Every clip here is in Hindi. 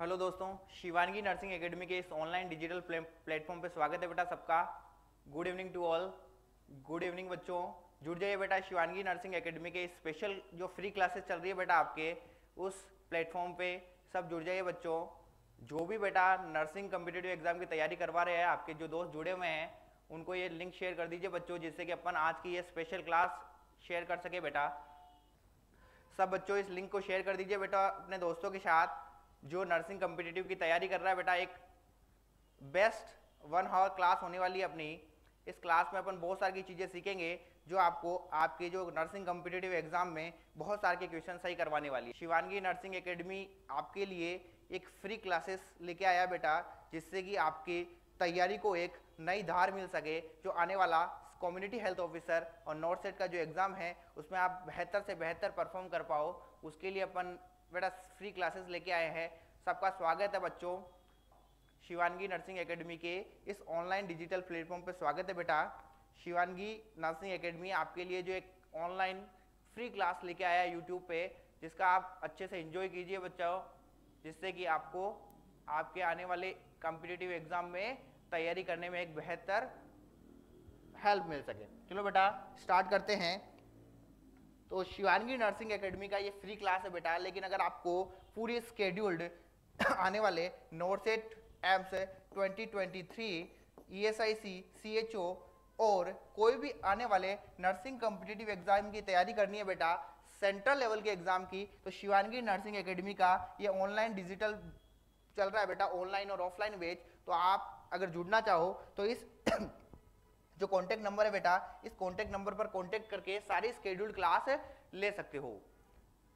हेलो दोस्तों, शिवानगी नर्सिंग एकेडमी के इस ऑनलाइन डिजिटल प्लेटफॉर्म पे स्वागत है बेटा सबका। Good evening to all. Good evening बच्चों, जुड़ जाइए बेटा शिवानगी नर्सिंग एकेडमी के स्पेशल जो फ्री क्लासेस चल रही है बेटा आपके उस प्लेटफॉर्म पे सब जुड़ जाइए बच्चों। जो भी बेटा नर्सिंग कम्पिटिटिव एग्जाम की तैयारी करवा रहे हैं, आपके जो दोस्त जुड़े हुए हैं उनको ये लिंक शेयर कर दीजिए बच्चों, जिससे कि अपन आज की ये स्पेशल क्लास शेयर कर सके बेटा। सब बच्चों इस लिंक को शेयर कर दीजिए बेटा अपने दोस्तों के साथ जो नर्सिंग कम्पिटिटिव की तैयारी कर रहा है बेटा। एक बेस्ट 1 आवर क्लास होने वाली है अपनी। इस क्लास में अपन बहुत सारी चीज़ें सीखेंगे जो आपको आपके जो नर्सिंग कम्पिटिटिव एग्जाम में बहुत सारे के क्वेश्चन सही करवाने वाली है। शिवानगी नर्सिंग एकेडमी आपके लिए एक फ्री क्लासेस लेके आया बेटा, जिससे कि आपकी तैयारी को एक नई धार मिल सके। जो आने वाला कम्युनिटी हेल्थ ऑफिसर और नॉर्थ सेट का जो एग्जाम है उसमें आप बेहतर से बेहतर परफॉर्म कर पाओ, उसके लिए अपन बेटा फ्री क्लासेस लेके आए हैं। सबका स्वागत है बच्चों, शिवानगी नर्सिंग एकेडमी के इस ऑनलाइन डिजिटल प्लेटफॉर्म पे स्वागत है बेटा। शिवानगी नर्सिंग एकेडमी आपके लिए जो एक ऑनलाइन फ्री क्लास लेके आया है यूट्यूब पे, जिसका आप अच्छे से एंजॉय कीजिए बच्चों, जिससे कि आपको आपके आने वाले कॉम्पिटिटिव एग्जाम में तैयारी करने में एक बेहतर हेल्प मिल सके। चलो बेटा स्टार्ट करते हैं। तो शिवानगी नर्सिंग एकेडमी का ये फ्री क्लास है बेटा, लेकिन अगर आपको पूरी स्केड्यूल्ड आने वाले नॉर्थ एम्स 2023 ESIC CHO और कोई भी आने वाले नर्सिंग कॉम्पिटिटिव एग्जाम की तैयारी करनी है बेटा, सेंट्रल लेवल के एग्जाम की, तो शिवानगी नर्सिंग एकेडमी का ये ऑनलाइन डिजिटल चल रहा है बेटा, ऑनलाइन और ऑफलाइन बैच। तो आप अगर जुड़ना चाहो तो इस जो कॉन्टेक्ट नंबर है बेटा, इस कॉन्टेक्ट नंबर पर कॉन्टेक्ट करके सारी स्केड्यूल्ड क्लास ले सकते हो।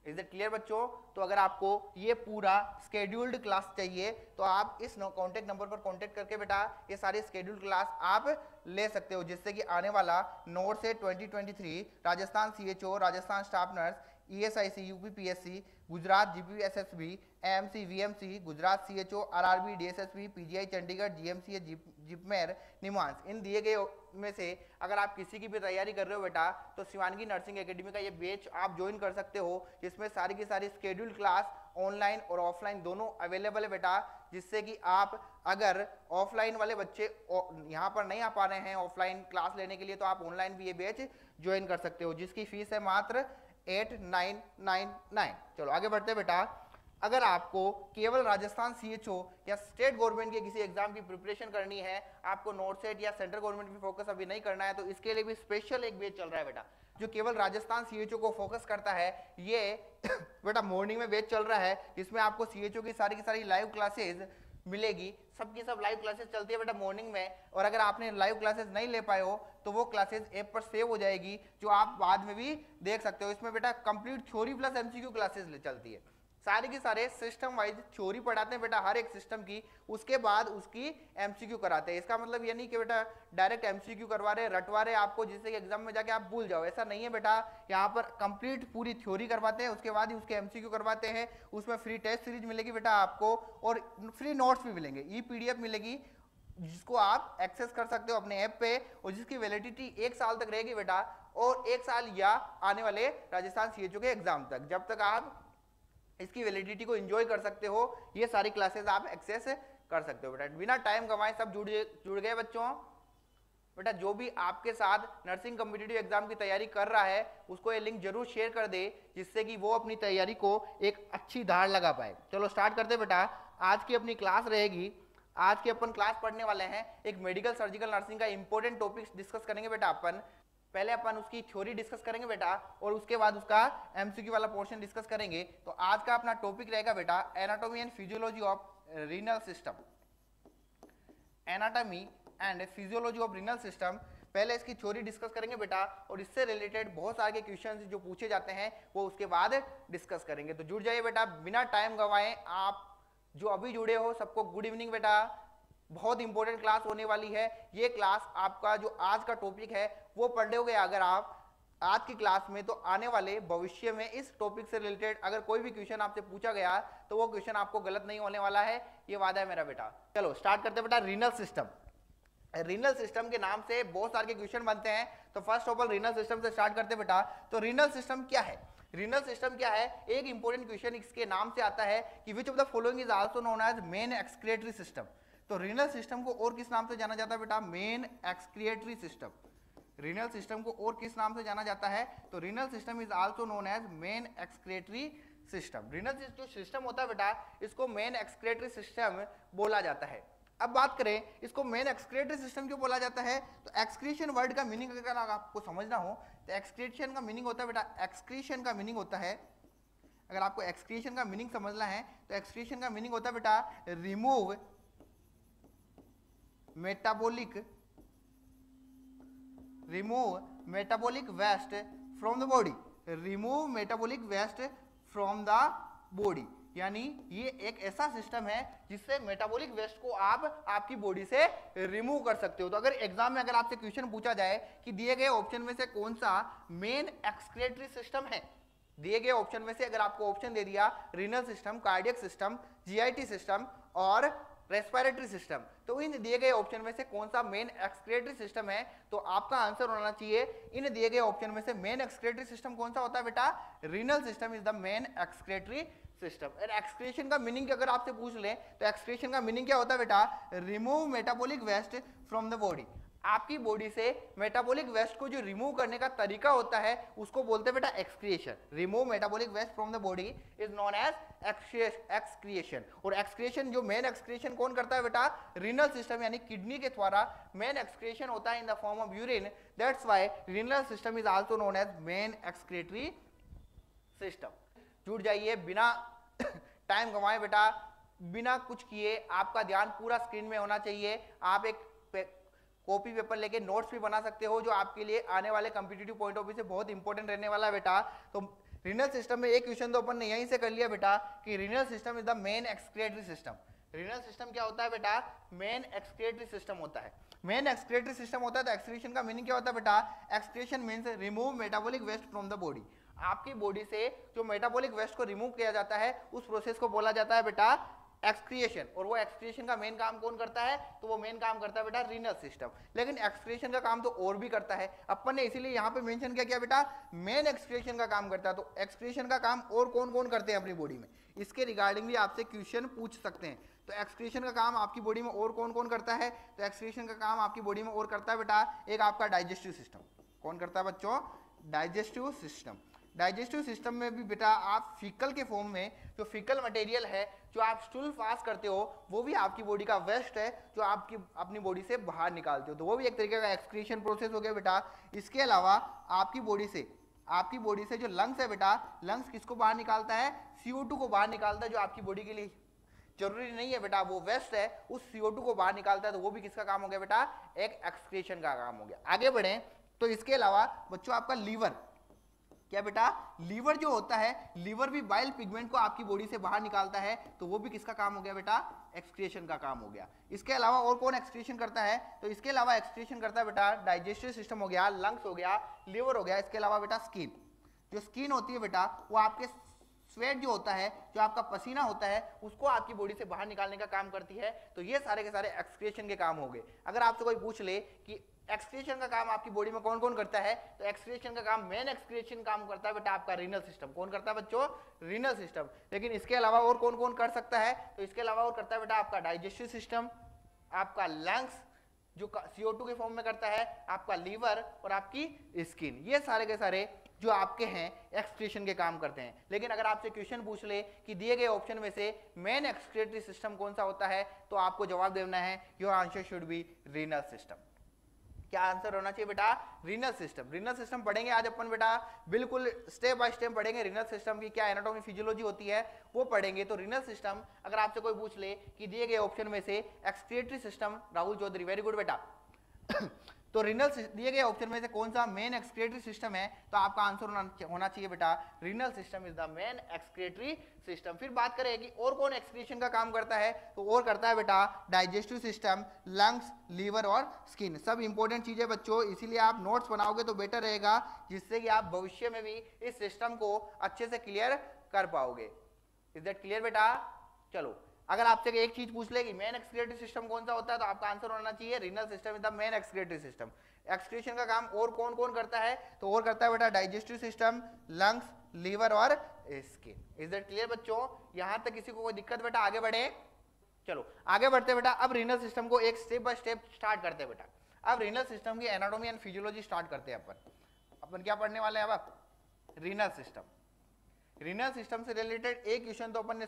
इज इट क्लियर बच्चों? तो अगर आपको ये पूरा स्केड्यूल्ड क्लास चाहिए तो आप इस कॉन्टेक्ट नंबर पर कॉन्टेक्ट करके बेटा ये सारी स्केड्यूल्ड क्लास आप ले सकते हो, जिससे कि आने वाला नॉर्थ से 2023 Rajasthan CHO, Rajasthan staff nurse, ESIC UPPSC, Gujarat GPSSB, AMC VMC, Gujarat CHO, RRB DSSB, PGI Chandigarh, GMC JIPMER NIMHANS, इन दिए गए में से अगर आप किसी की भी तैयारी कर रहे हो बेटा तो शिवानगी नर्सिंग एकेडमी का ये बैच आप ज्वाइन कर सकते हो, जिसमें सारी की सारी स्केड्यूल क्लास ऑनलाइन और ऑफलाइन दोनों अवेलेबल है बेटा। जिससे कि आप अगर ऑफलाइन वाले बच्चे यहाँ पर नहीं आ पा रहे हैं ऑफलाइन क्लास लेने के लिए, तो आप ऑनलाइन भी ये बैच ज्वाइन कर सकते हो, जिसकी फीस है मात्र 8999। चलो आगे बढ़ते हैं बेटा। अगर आपको केवल राजस्थान CHO या स्टेट गवर्नमेंट के किसी एग्जाम की प्रिपरेशन करनी है, आपको नॉर्थ सेट या सेंट्रल गवर्नमेंट पे फोकस अभी नहीं करना है, तो इसके लिए भी स्पेशल एक बैच चल रहा है बेटा, जो केवल राजस्थान CHO को फोकस करता है। ये बेटा मॉर्निंग में बैच चल रहा है, जिसमें आपको CHO की सारी लाइव क्लासेज मिलेगी। सबकी सब लाइव क्लासेस चलती है बेटा मॉर्निंग में, और अगर आपने लाइव क्लासेस नहीं ले पाए हो तो वो क्लासेस ऐप पर सेव हो जाएगी, जो आप बाद में भी देख सकते हो। इसमें बेटा complete theory plus MCQ classes चलती है, सारे के सारे सिस्टम वाइज थ्योरी पढ़ाते हैं बेटा हर एक सिस्टम की, उसके बाद उसकी MCQ कराते हैं। इसका मतलब ये नहीं कि बेटा डायरेक्ट MCQ करवा रहे रटवा रहे आपको, जिससे कि एग्जाम में जाके आप भूल जाओ, ऐसा नहीं है बेटा। यहाँ पर कंप्लीट पूरी थ्योरी करवाते हैं, उसके बाद ही उसके MCQ करवाते हैं। उसमें फ्री टेस्ट सीरीज मिलेगी बेटा आपको, और फ्री नोट्स भी मिलेंगे, PDF मिलेगी, जिसको आप एक्सेस कर सकते हो अपने ऐप पे, और जिसकी वैलिडिटी 1 साल तक रहेगी बेटा, और 1 साल या आने वाले राजस्थान CHO के एग्जाम तक, जब तक आप इसकी वैलिडिटी को एंजॉय कर सकते हो, ये सारी क्लासेस आप एक्सेस कर सकते हो बेटा। बिना टाइम गंवाए सब जुड़ गए बच्चों। बेटा जो भी आपके साथ नर्सिंग कॉम्पिटिटिव एग्जाम की तैयारी कर रहा है उसको ये लिंक जरूर शेयर कर दे, जिससे कि वो अपनी तैयारी को एक अच्छी धार लगा पाए। चलो स्टार्ट करते बेटा। आज की अपनी क्लास रहेगी, आज की अपन क्लास पढ़ने वाले हैं एक मेडिकल सर्जिकल नर्सिंग का इंपॉर्टेंट टॉपिक्स डिस्कस करेंगे बेटा। अपन पहले अपन उसकी थ्योरी डिस्कस करेंगे बेटा, और उसके बाद उसका MCQ वाला पोर्शन डिस्कस करेंगे। तो आज का अपना टॉपिक रहेगा बेटा anatomy and physiology of renal system. Anatomy and physiology of renal system, पहले इसकी थ्योरी डिस्कस करेंगे बेटा, और इससे रिलेटेड बहुत सारे क्वेश्चंस जो पूछे जाते हैं वो उसके बाद डिस्कस करेंगे। तो जुड़ जाइए बेटा बिना टाइम गंवाए। आप जो अभी जुड़े हो सबको गुड इवनिंग बेटा। बहुत इंपॉर्टेंट क्लास होने वाली है ये क्लास। आपका जो आज का टॉपिक है वो पढ़ लोगे अगर आप आज की क्लास में, तो आने वाले भविष्य में इस टॉपिक से रिलेटेड अगर कोई भी क्वेश्चन आपसे पूछा गया तो वो क्वेश्चन आपको गलत नहीं होने वाला है, ये वादा है मेरा बेटा। चलो स्टार्ट करते हैं बेटा। रीनल सिस्टम, रीनल सिस्टम के नाम से बहुत सारे क्वेश्चन बनते हैं, तो first of all renal system से स्टार्ट करते हैं बेटा। तो रीनल सिस्टम क्या है? रीनल सिस्टम क्या है, एक इंपॉर्टेंट क्वेश्चन इसके नाम से आता है कि which of the following is also known as main excretory system. तो रीनल सिस्टम को और किस नाम से जाना जाता है बेटा, मेन एक्सक्रिएटरी सिस्टम। रीनल सिस्टम को और किस नाम से जाना जाता है, तो renal system is also known as main excretory system. Renal जो सिस्टम होता है बेटा, इसको मेन एक्सक्रिएटरी सिस्टम बोला जाता है। अब बात करें इसको मेन एक्सक्रिएटरी सिस्टम क्यों बोला जाता है, तो एक्सक्रीशन वर्ड का मीनिंग अगर आपको समझना हो तो एक्सक्रीशन का मीनिंग होता है बेटा, एक्सक्रीशन का मीनिंग होता है, अगर आपको एक्सक्रीशन का मीनिंग समझना है तो एक्सक्रीशन का मीनिंग होता है बेटा remove metabolic waste from the body, remove metabolic waste from the body. यानी ये एक ऐसा सिस्टम है जिससे मेटाबॉलिक वेस्ट को आप आपकी बॉडी से रिमूव कर सकते हो। तो अगर एग्जाम में अगर आपसे क्वेश्चन पूछा जाए कि दिए गए ऑप्शन में से कौन सा मेन एक्सक्रिएटरी सिस्टम है, दिए गए ऑप्शन में से अगर आपको ऑप्शन दे दिया renal system, cardiac system, JIT system और रेस्पिरेटरी सिस्टम, तो इन दिए गए ऑप्शन में से कौन सा मेन एक्सक्रिएटरी सिस्टम है, तो आपका आंसर होना चाहिए इन दिए गए ऑप्शन में से मेन एक्सक्रिएटरी सिस्टम कौन सा होता है बेटा, renal system is the main excretory system. और एक्सक्रीशन का मीनिंग अगर आपसे पूछ ले तो एक्सक्रीशन का मीनिंग क्या होता है बेटा, remove metabolic waste from the body. आपकी बॉडी से मेटाबॉलिक वेस्ट को जो रिमूव करने का तरीका होता है उसको बोलते हैं बेटा excretion. Remove metabolic waste from the body is known as excretion. और एक्सक्रिएशन जो मेन एक्सक्रिएशन कौन करता है बेटा, रीनल सिस्टम यानी किडनी के द्वारा मेन एक्सक्रिएशन होता है in the form of urine. That's why renal system is also known as main excretory system. जुड़ जाइए, बिना टाइम गंवाए बेटा, बिना कुछ किए आपका ध्यान पूरा स्क्रीन में होना चाहिए। आप एक कॉपी पेपर लेके नोट्स भी बना सकते हो जो आपके लिए आने वाले कॉम्पिटिटिव पॉइंट ऑफ व्यू से बहुत इंपॉर्टेंट रहने वाला है बेटा। तो रीनल सिस्टम में एक क्वेश्चन तो अपन ने यहीं से कर लिया बेटा कि renal system is the main excretory system. रीनल सिस्टम क्या होता है बेटा, मेन एक्सक्रिएटरी सिस्टम होता है। मेन एक्सक्रिएटरी सिस्टम होता है तो एक्सक्रीशन का मीनिंग क्या होता है बेटा, excretion means remove metabolic waste from the body. आपकी बॉडी से जो मेटाबॉलिक वेस्ट को रिमूव किया जाता है उस प्रोसेस को बोला जाता है बेटा एक्सक्रिएशन। और वो एक्सक्रिएशन का मेन काम कौन करता है, तो वो मेन काम करता है बेटा रीनल सिस्टम। लेकिन एक्सक्रिएशन का काम तो और भी करता है, अपन ने इसीलिए यहाँ पे मेंशन किया बेटा मेन एक्सक्रिएशन का काम करता है। तो एक्सक्रिएशन का काम और कौन कौन करते हैं अपनी बॉडी में, इसके रिगार्डिंग भी आपसे क्वेश्चन पूछ सकते हैं। तो एक्सक्रीशन का काम आपकी बॉडी में और कौन कौन करता है, तो एक्सक्रीशन का काम आपकी बॉडी में और करता है बेटा एक आपका डाइजेस्टिव सिस्टम। कौन करता है बच्चों, डाइजेस्टिव सिस्टम। डाइजेस्टिव सिस्टम में भी बेटा आप फीकल के फॉर्म में जो फीकल मटेरियल है जो आप स्टूल पास करते हो वो भी आपकी बॉडी का वेस्ट है जो आपकी अपनी बॉडी से बाहर निकालते हो, तो वो भी एक तरीके का एक्सक्रीशन प्रोसेस हो गया बेटा। इसके अलावा आपकी बॉडी से जो लंग्स है बेटा, लंग्स किसको बाहर निकालता है, CO2 को बाहर निकालता है जो आपकी बॉडी के लिए जरूरी नहीं है बेटा, वो वेस्ट है, उस CO2 को बाहर निकालता है, तो वो भी किसका काम हो गया बेटा, एक एक्सक्रीशन का काम हो गया। आगे बढ़े तो इसके अलावा बच्चों आपका लीवर, क्या बेटा, लीवर जो होता है, लीवर भी बाइल पिगमेंट को आपकी बॉडी से बाहर निकालता है, तो वो भी किसका काम हो गया बेटा, एक्सक्रीशन का काम हो गया। इसके अलावा और कौन एक्सक्रीशन करता है, तो इसके अलावा एक्सक्रीशन करता है बेटा डाइजेस्टिव सिस्टम हो गया, लंग्स हो गया, लीवर हो गया। इसके अलावा बेटा स्किन, जो स्किन होती है बेटा वो आपके स्वेट जो होता है, जो आपका पसीना होता है, उसको आपकी बॉडी से बाहर निकालने का काम करती है। तो ये सारे के सारे एक्सक्रीशन के काम हो गए। अगर आपसे कोई पूछ ले कि एक्सक्रीशन का काम आपकी बॉडी में कौन कौन करता है, तो एक्सक्रीशन का काम, मेन एक्सक्रीशन काम करता है बेटा आपका रीनल सिस्टम। कौन करता है बच्चों, रीनल सिस्टम। लेकिन इसके अलावा और कौन कौन कर सकता है, तो इसके अलावा और करता है बेटा आपका डाइजेस्टिव सिस्टम, आपका लंग्स जो CO2 के फॉर्म में करता है, आपका लीवर और आपकी स्किन। ये सारे के सारे जो आपके हैं एक्सक्रीशन के काम करते हैं। लेकिन अगर आपसे क्वेश्चन पूछ ले कि दिए गए ऑप्शन में से मेन एक्सक्रीटरी सिस्टम कौन सा होता है, तो आपको जवाब देना है your answer should be renal system. क्या आंसर होना चाहिए बेटा, रीनल सिस्टम। रीनल सिस्टम पढ़ेंगे आज अपन बेटा, बिल्कुल स्टेप बाय स्टेप पढ़ेंगे रीनल सिस्टम की क्या एनाटॉमी फिजियोलॉजी होती है वो पढ़ेंगे। तो रीनल सिस्टम अगर आपसे कोई पूछ ले कि दिए गए ऑप्शन में से excretory system, Rahul Chaudhary very good बेटा तो रीनल दिए गए ऑप्शन में से कौन सा मेन एक्सक्रीटरी सिस्टम है, तो आपका आंसर होना चाहिए बेटा renal system is the main excretory system. फिर बात करें कि और कौन एक्सक्रीशन का काम करता है, तो और करता है बेटा डाइजेस्टिव सिस्टम, लंग्स, लीवर और स्किन। सब इंपॉर्टेंट चीजें बच्चों, इसीलिए आप नोट्स बनाओगे तो बेटर रहेगा, जिससे कि आप भविष्य में भी इस सिस्टम को अच्छे से क्लियर कर पाओगे। इज दैट क्लियर बेटा। चलो, अगर आपसे एक चीज पूछ ले कि मेन एक्सक्रीटरी सिस्टम कौन सा होता है, तो आपका आंसर होना चाहिए renal system is the main excretory system. Excretion का काम और कौन कौन करता है? तो और करता है बेटा डाइजेस्टिव सिस्टम, लंग्स, लीवर और स्किन। इज दैट क्लियर बच्चों? यहां तक किसी को कोई दिक्कत बेटा? आगे बढ़े, चलो आगे बढ़ते बेटा। अब रीनल सिस्टम को एक स्टेप बाय स्टेप स्टार्ट करते हैं बेटा। अब रीनल सिस्टम की एनाटॉमी एंड फिजियोलॉजी स्टार्ट करते हैं अपन क्या पढ़ने वाले हैं अब? Renal system. रीनल सिस्टम से रिलेटेड एक क्वेश्चन तो अपन ने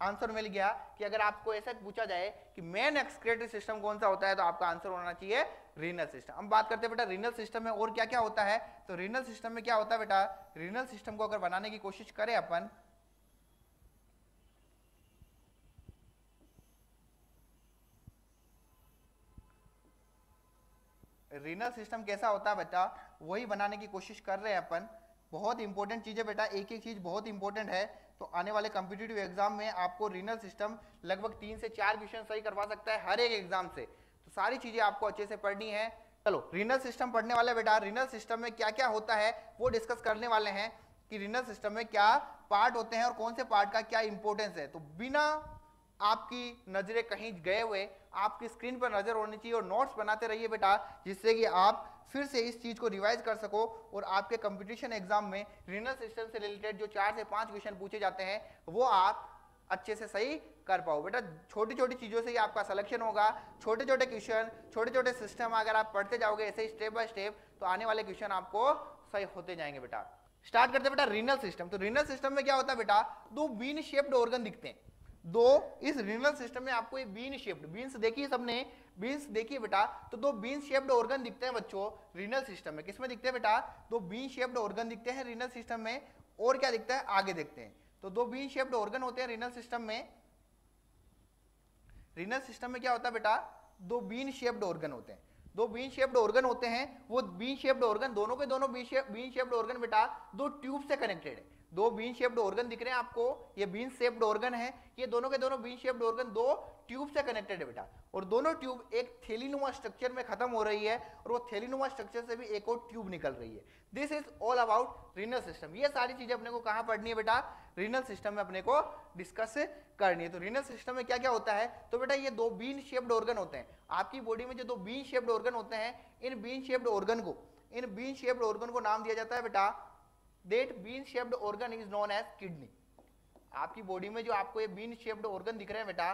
आंसर मिल गया कि अगर आपको ऐसा पूछा जाए कि मेन एक्सक्रीटरी सिस्टम कौन सा होता है, तो आपका आंसर होना चाहिए रीनल सिस्टम। हम बात करते हैं बेटा रीनल सिस्टम में और क्या क्या होता है। तो रीनल सिस्टम में क्या होता है बेटा? रीनल सिस्टम को अगर बनाने की कोशिश करें अपन, रीनल सिस्टम कैसा होता है बेटा, वही बनाने की कोशिश कर रहे हैं अपन। बहुत इंपॉर्टेंट चीज है बेटा, एक एक चीज बहुत इंपॉर्टेंट है। तो आने वाले कॉम्पिटिटिव एग्जाम में आपको रीनल सिस्टम लगभग 3 से 4 क्वेश्चन सही करवा सकता है हर एक एग्जाम से। तो सारी चीजें आपको अच्छे से पढ़नी है। चलो रीनल सिस्टम पढ़ने वाले बेटा, रीनल सिस्टम में क्या क्या होता है वो डिस्कस करने वाले हैं कि रीनल सिस्टम में क्या पार्ट होते हैं और कौन से पार्ट का क्या इंपॉर्टेंस है। तो बिना आपकी नजरें कहीं गए हुए आपकी स्क्रीन पर नजर होनी चाहिए और नोट्स बनाते रहिए बेटा, जिससे कि आप फिर से इस चीज को रिवाइज कर सको और आपके कंपटीशन एग्जाम में रीनल सिस्टम से रिलेटेड जो 4 से 5 क्वेश्चन पूछे जाते हैं वो आप अच्छे से सही कर पाओ बेटा। छोटी छोटी चीजों से ही आपका सिलेक्शन होगा। छोटे छोटे क्वेश्चन, छोटे छोटे सिस्टम अगर आप पढ़ते जाओगे ऐसे ही स्टेप बाय स्टेप, तो आने वाले क्वेश्चन आपको सही होते जाएंगे बेटा। स्टार्ट करते हैं बेटा रीनल सिस्टम। तो रीनल सिस्टम में क्या होता है बेटा? 2 बीन शेप्ड ऑर्गन दिखते हैं। इस रीनल सिस्टम में आपको एक बीन शेप्ड, बीन्स देखिए सबने, बीन्स देखिए बेटा। तो 2 बीन शेप्ड ऑर्गन दिखते हैं बच्चों रीनल सिस्टम में। किसमें दिखते हैं बेटा? 2 बीन शेप्ड ऑर्गन दिखते हैं रीनल सिस्टम में। और क्या दिखता है आगे देखते हैं। तो 2 बीन शेप्ड ऑर्गन होते हैं रीनल सिस्टम में। रीनल सिस्टम में क्या होता है बेटा? 2 बीन शेप्ड ऑर्गन होते हैं। 2 बीन शेप्ड ऑर्गन होते हैं। वो बीन शेप्ड ऑर्गन दोनों के दोनों बीन शेप्ड ऑर्गन बेटा 2 ट्यूब से कनेक्टेड है। 2 बीन शेप्ड ऑर्गन दिख रहे हैं आपको, ये बीन शेप्ड ऑर्गन है। ये दोनों के दोनों बीन शेप्ड ऑर्गन 2 ट्यूब से कनेक्टेड है बेटा। और दोनों ट्यूब एक थैलीनुमा स्ट्रक्चर में खत्म हो रही है और वो थैलीनुमा स्ट्रक्चर से भी एक और ट्यूब निकल रही है। This is all about renal system. ये सारी चीजें अपने को कहां पढ़नी है बेटा? रीनल सिस्टम में अपने को डिस्कस करनी है। तो रीनल सिस्टम में क्या क्या होता है? तो बेटा ये 2 बीन शेप्ड ऑर्गन होते हैं। आपकी बॉडी में जो 2 बीन शेप्ड ऑर्गन होते हैं, इन बीन शेप्ड ऑर्गन को नाम दिया जाता है बेटा, that bean shaped organ is known as kidney। आपकी बॉडी में जो आपको ये बीन शेप्ड ऑर्गन दिख रहे हैं बेटा,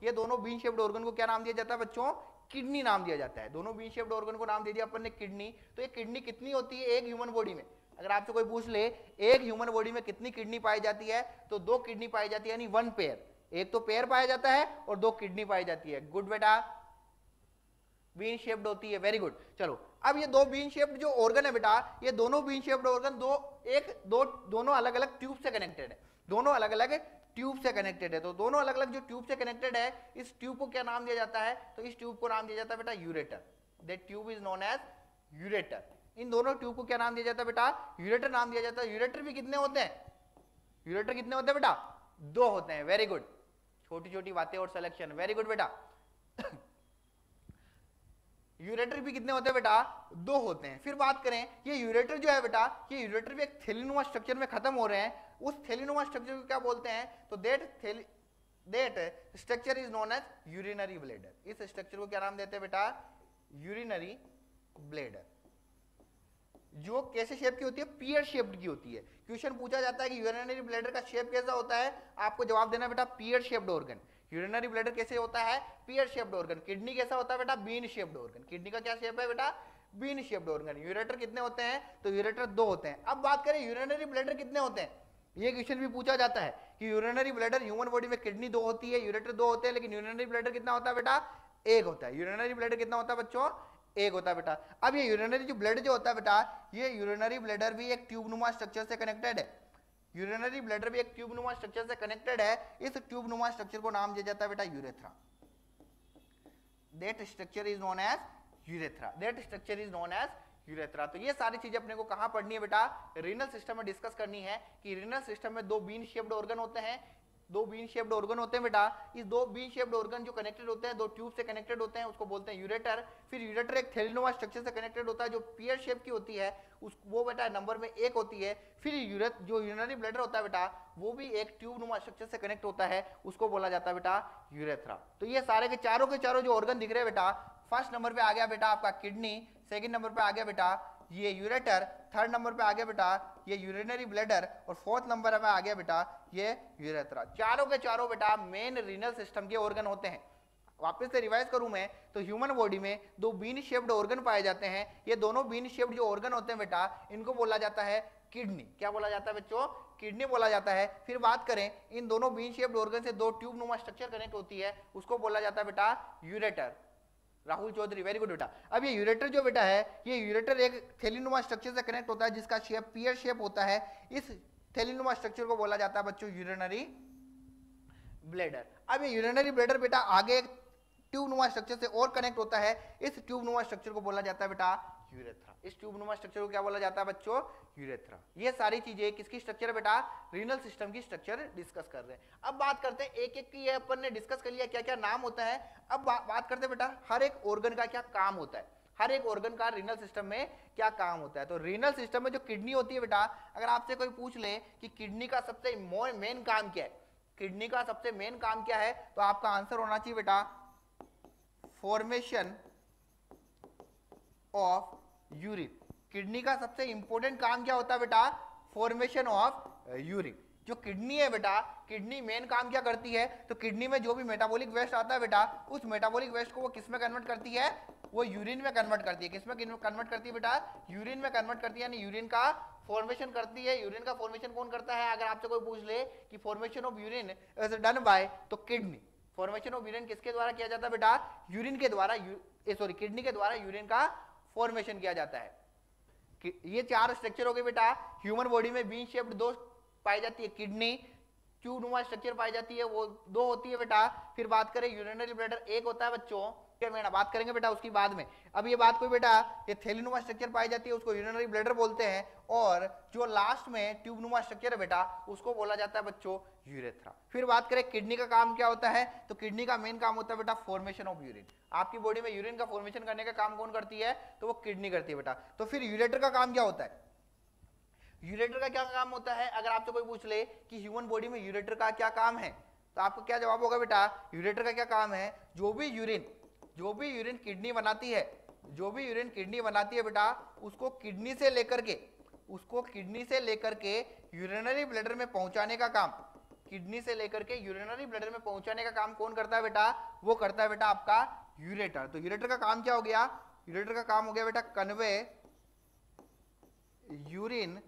ये दोनों बीन शेप्ड ऑर्गन को क्या नाम दिया जाता है बच्चों? किडनी नाम दिया जाता है। दोनों बीन शेप्ड ऑर्गन को नाम दे दिया अपन ने किडनी। तो ये किडनी कितनी होती है एक ह्यूमन बॉडी में? अगर आपसे कोई पूछ ले एक ह्यूमन बॉडी में कितनी किडनी पाई जाती है, तो 2 किडनी पाई जाती है, यानी 1 पेयर। एक तो पेयर पाया जाता है और 2 किडनी पाई जाती है। गुड बेटा, बीन शेप्ड होती है, वेरी गुड। चलो अब ये 2 बीन शेप्ड जो ऑर्गन है बेटा, ये दोनों बीन शेप्ड ऑर्गन दोनों अलग अलग ट्यूब से कनेक्टेड है। दोनों अलग अलग ट्यूब से कनेक्टेड है। तो दोनों अलग अलग जो ट्यूब से कनेक्टेड है, इस ट्यूब को क्या नाम दिया जाता है? तो इस ट्यूब को नाम दिया जाता है बेटा ureter. That tube is known as ureter. इन दोनों ट्यूब को क्या नाम दिया जाता है बेटा? यूरेटर नाम दिया जाता है। यूरेटर भी कितने होते हैं? यूरेटर कितने होते हैं बेटा? 2 होते हैं। वेरी गुड, छोटी छोटी बातें और सिलेक्शन, वेरी गुड बेटा। यूरेटर भी कितने होते हैं बेटा? 2 होते हैं। फिर बात करें, ये यूरेटर जो है बेटा, ये यूरेटर भी एक थैलीनुमा स्ट्रक्चर में खत्म हो रहे हैं। उस थैलीनुमा स्ट्रक्चर को क्या बोलते हैं? तो that structure is known as urinary bladder. इस स्ट्रक्चर को क्या नाम देते हैं बेटा? Urinary bladder. जो कैसे शेप की होती है? पीयर शेप्ड की होती है। क्वेश्चन पूछा जाता है कि यूरिनरी ब्लैडर का शेप कैसा होता है, आपको जवाब देना बेटा peer shaped organ. Urinary bladder कैसे होता है? Peer shaped organ. किडनी कैसा होता है बेटा? Bean shaped organ. किडनी का क्या शेप है बेटा? Bean shaped organ. यूरेटर कितने होते हैं? तो यूरेटर 2 होते हैं। अब बात करें यूरिनरी ब्लैडर कितने होते हैं? ये क्वेश्चन भी पूछा जाता है कि यूरिनरी ब्लैडर, ह्यूमन बॉडी में किडनी 2 होती है, यूरेटर 2 होते हैं, लेकिन यूरिनरी ब्लैडर कितना होता है बेटा? 1 होता है। यूरिनरी ब्लैडर कितना होता है बच्चों? 1 होता है बेटा। अब ये यूरिनरी जो ब्लड जो होता है बेटा, ये यूरिनरी ब्लैडर भी एक ट्यूबनुमा स्ट्रक्चर से कनेक्टेड है। यूरिनरी ब्लैडर भी एक ट्यूबनुमा स्ट्रक्चर से कनेक्टेड है। इस ट्यूबनुमा स्ट्रक्चर को नाम दिया जाता है बेटा urethra. That structure is known as urethra. That structure is known as urethra. तो ये सारी चीजें अपने को कहां पढ़नी है बेटा? रीनल सिस्टम में डिस्कस करनी है कि रीनल सिस्टम में 2 बीन शेप्ड ऑर्गन होते हैं। 2 बीन शेप्ड ऑर्गन होते हैं बेटा। इस 2 बीन शेप्ड ऑर्गन जो कनेक्टेड होते हैं, 2 ट्यूब से कनेक्टेड होते हैं, उसको बोलते हैं यूरेटर। फिर यूरेटर एक थैलीनुमा स्ट्रक्चर से कनेक्टेड होता है जो पीयर शेप की होती है, वो बेटा नंबर में 1 होती है। फिर जो यूरिनरी ब्लैडर होता है बेटा, वो भी एक ट्यूबनुमा स्ट्रक्चर से कनेक्ट होता है, उसको बोला जाता है बेटा यूरेथ्रा। तो ये सारे के चारों जो ऑर्गन दिख रहे हैं बेटा, फर्स्ट नंबर पे आ गया बेटा आपका किडनी, सेकंड नंबर पे आ गया बेटा ये यूरेटर, थर्ड नंबर पे आ गया बेटा ये यूरिनरी ब्लैडर, और फोर्थ नंबर पे आ गया बेटा ये यूरेथ्रा। चारों के चारों बेटा मेन रीनल सिस्टम के ऑर्गन होते हैं। वापस से रिवाइज करूं मैं तो ह्यूमन बॉडी में दो बीन शेप्ड ऑर्गन पाए जाते हैं। ये दोनों बीन शेप्ड जो ऑर्गन होते हैं बेटा इनको बोला जाता है किडनी। क्या बोला जाता है बच्चों? किडनी बोला जाता है। फिर बात करें इन दोनों बीन शेप्ड ऑर्गन से दो ट्यूब नुमा स्ट्रक्चर कनेक्ट होती है, उसको बोला जाता है बेटा ureter. Rahul Chaudhary very good बेटा। अब ये यूरेटर जो बेटा है ये यूरेटर एक थैलीनुमा स्ट्रक्चर से कनेक्ट होता है जिसका शेप पियर शेप होता है। इस थैलीनुमा स्ट्रक्चर को बोला जाता है बच्चों यूरिनरी ब्लैडर। अब ये यूरिनरी ब्लैडर बेटा आगे एक ट्यूब नुमा स्ट्रक्चर से और कनेक्ट होता है, इस ट्यूब नुमा स्ट्रक्चर को बोला जाता है बेटा यूरेथ्रा। इस ट्यूब नुमा स्ट्रक्चर को क्या बोला जाता है बच्चों? यूरेथ्रा। ये सारी चीजें किसकी स्ट्रक्चर है बेटा? रीनल सिस्टम की स्ट्रक्चर डिस्कस कर रहे हैं। अब बात करते हैं एक एक की, ये अपन ने डिस्कस कर लिया क्या क्या नाम होता है। अब बात करते हैं बेटा हर एक ऑर्गन का क्या काम होता है, हर एक ऑर्गन का रीनल सिस्टम में क्या काम होता है। तो रीनल सिस्टम में जो किडनी होती है बेटा, अगर आपसे कोई पूछ ले कि किडनी का सबसे मेन काम क्या है, किडनी का सबसे मेन काम क्या है, तो आपका आंसर होना चाहिए बेटा फॉर्मेशन ऑफ यूरिन। किडनी का सबसे इंपॉर्टेंट काम क्या होता है बेटा? Formation of urine. जो किडनी है बेटा, किडनी मेन काम क्या करती है, तो किडनी में जो भी मेटाबॉलिक वेस्ट आता है बेटा, उस मेटाबॉलिक वेस्ट को वो किस में कन्वर्ट करती है? वो यूरिन में कन्वर्ट करती है। किस में कन्वर्ट करती है बेटा? यूरिन में कन्वर्ट करती है, यानी यूरिन का फॉर्मेशन करती है। यूरिन का फॉर्मेशन कौन करता है? अगर आपसे कोई पूछ ले कि formation of urine is done by, तो किडनी। फॉर्मेशन ऑफ यूरिन किसके द्वारा किया जाता है बेटा? यूरिन के द्वारा, सॉरी किडनी के द्वारा यूरिन का फॉर्मेशन किया जाता है। ये चार स्ट्रक्चर हो गए बेटा। ह्यूमन बॉडी में बीन शेप्ड दो पाई जाती है किडनी, ट्यूबनुमा स्ट्रक्चर पाई जाती है वो दो होती है बेटा। फिर बात करें यूरिनरी ब्लैडर एक होता है बच्चों, क्या बेटा बात करेंगे बेटा उसकी बाद में। अब ये बात कोई बेटा ये थैलीनुमा स्ट्रक्चर पाई जाती है उसको यूरिनरी ब्लैडर बोलते हैं, और जो लास्ट में ट्यूबनुमा स्ट्रक्चर है बेटा उसको बोला जाता है बच्चों यूरेथ्रा। फिर बात करें किडनी का काम क्या होता है, तो किडनी का मेन काम होता है बेटा फॉर्मेशन ऑफ यूरिन। आपकी बॉडी में यूरिन का फॉर्मेशन करने का काम कौन करती है? तो वो किडनी करती है बेटा। तो फिर यूरेटर का काम क्या होता है? यूरेटर का क्या काम होता है? अगर आपसे कोई पूछ ले कि ह्यूमन बॉडी में यूरेटर का क्या काम है, तो आपको क्या जवाब होगा बेटा? यूरेटर का क्या काम है? जो भी यूरिन किडनी बनाती है, जो भी यूरिन किडनी बनाती है बेटा, उसको किडनी से लेकर के यूरिनरी ब्लैडर में पहुंचाने का काम, किडनी से लेकर के यूरिनरी ब्लैडर में पहुंचाने का काम कौन करता है बेटा? वो करता है बेटा आपका यूरेटर। तो यूरेटर का काम क्या हो गया? यूरेटर का काम हो गया बेटा convey urine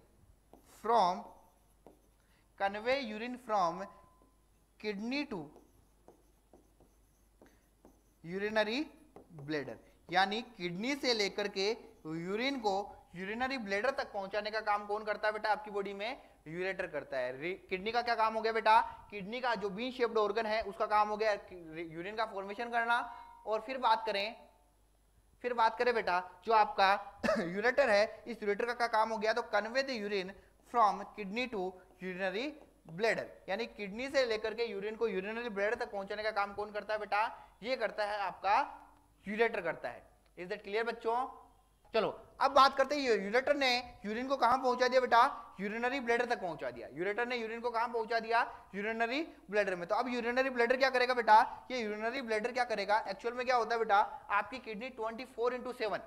from kidney to urinary bladder, यानी किडनी से लेकर के यूरिन को यूरिनरी ब्लैडर तक पहुंचाने का काम कौन करता है बेटा? आपकी बॉडी में यूरेटर करता है। किडनी का क्या काम हो गया बेटा? किडनी का जो बीन शेप्ड ऑर्गन है उसका काम हो गया यूरिन का फॉर्मेशन करना। और फिर बात करें बेटा जो आपका यूरेटर है, इस यूरेटर का काम हो गया तो convey the urine from kidney to urinary bladder, यानी किडनी से लेकर के यूरिन को यूरिनरी ब्लैडर तक पहुंचाने का काम कौन करता है बेटा? ये करता है आपका यूरेटर करता है। इज दैट क्लियर बच्चों? चलो अब बात करते हैं यूरेटर ने यूरिन को कहां पहुंचा दिया बेटा? यूरिनरी ब्लैडर तक पहुंचा दिया। यूरेटर ने यूरिन को कहां पहुंचा दिया? यूरिनरी ब्लैडर में। तो अब यूरिनरी ब्लैडर क्या करेगा बेटा? ये यूरिनरी ब्लैडर क्या करेगा? एक्चुअल में क्या होता है बेटा, आपकी किडनी 24/7,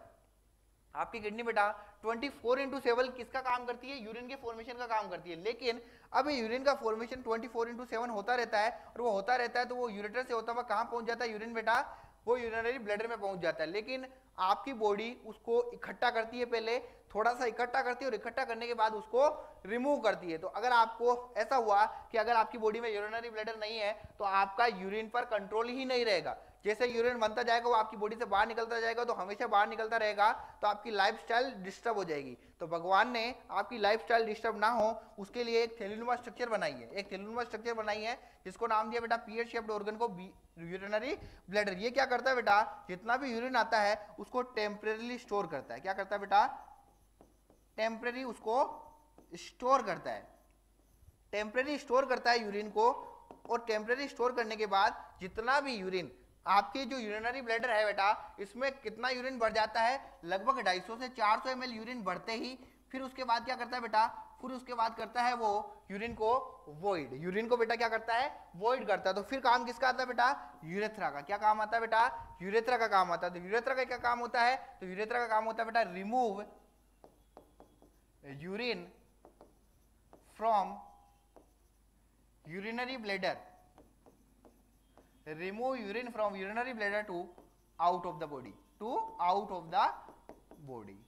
आपकी किडनी बेटा 24/7 किसका काम करती है? यूरिन के फॉर्मेशन का काम करती है। लेकिन अब यूरिन का फॉर्मेशन 24/7 होता रहता है, और वो होता रहता है तो वो यूरेटर से होता हुआ कहां पहुंच जाता है यूरिन बेटा? वो यूरिनरी ब्लैडर में पहुंच जाता है। लेकिन आपकी बॉडी उसको इकट्ठा करती है, पहले थोड़ा सा इकट्ठा करती है और इकट्ठा करने के बाद उसको रिमूव करती है। तो अगर आपको ऐसा हुआ कि अगर आपकी बॉडी में यूरिनरी ब्लैडर नहीं है तो आपका यूरिन पर कंट्रोल ही नहीं रहेगा। जैसे यूरिन बनता जाएगा वो आपकी बॉडी से बाहर निकलता जाएगा, तो हमेशा बाहर निकलता रहेगा, तो आपकी लाइफस्टाइल डिस्टर्ब हो जाएगी। तो भगवान ने आपकी लाइफस्टाइल डिस्टर्ब ना हो उसके लिए एक थैलीनुमा स्ट्रक्चर बनाई है, एक थैलीनुमा स्ट्रक्चर बनाई है जिसको नाम दिया बेटा पियर शेप्ड ऑर्गन को यूरिनरी ब्लैडर। ये क्या करता है बेटा? जितना भी यूरिन आता है उसको टेम्परेरीली स्टोर करता है। क्या करता है बेटा? टेम्परेरी उसको स्टोर करता है, टेम्परेरी स्टोर करता है यूरिन को। और टेम्परेरी स्टोर करने के बाद जितना भी यूरिन आपकी जो यूरिनरी ब्लैडर है बेटा, इसमें कितना यूरिन बढ़ जाता है? लगभग 250 से 400 ml यूरिन बढ़ते ही फिर उसके बाद क्या करता है बेटा? फिर उसके बाद करता है वो यूरिन को वॉइड, यूरिन को बेटा क्या करता है, वॉइड करता है। तो फिर काम किसका आता है बेटा, यूरेथ्रा का। क्या काम आता है बेटा, यूरेथ्रा का काम आता है। तो यूरेथ्रा का क्या काम होता है, तो यूरेथ्रा का काम होता है बेटा remove urine from urinary bladder, remove urine from urinary bladder to out of the body, to out of the body.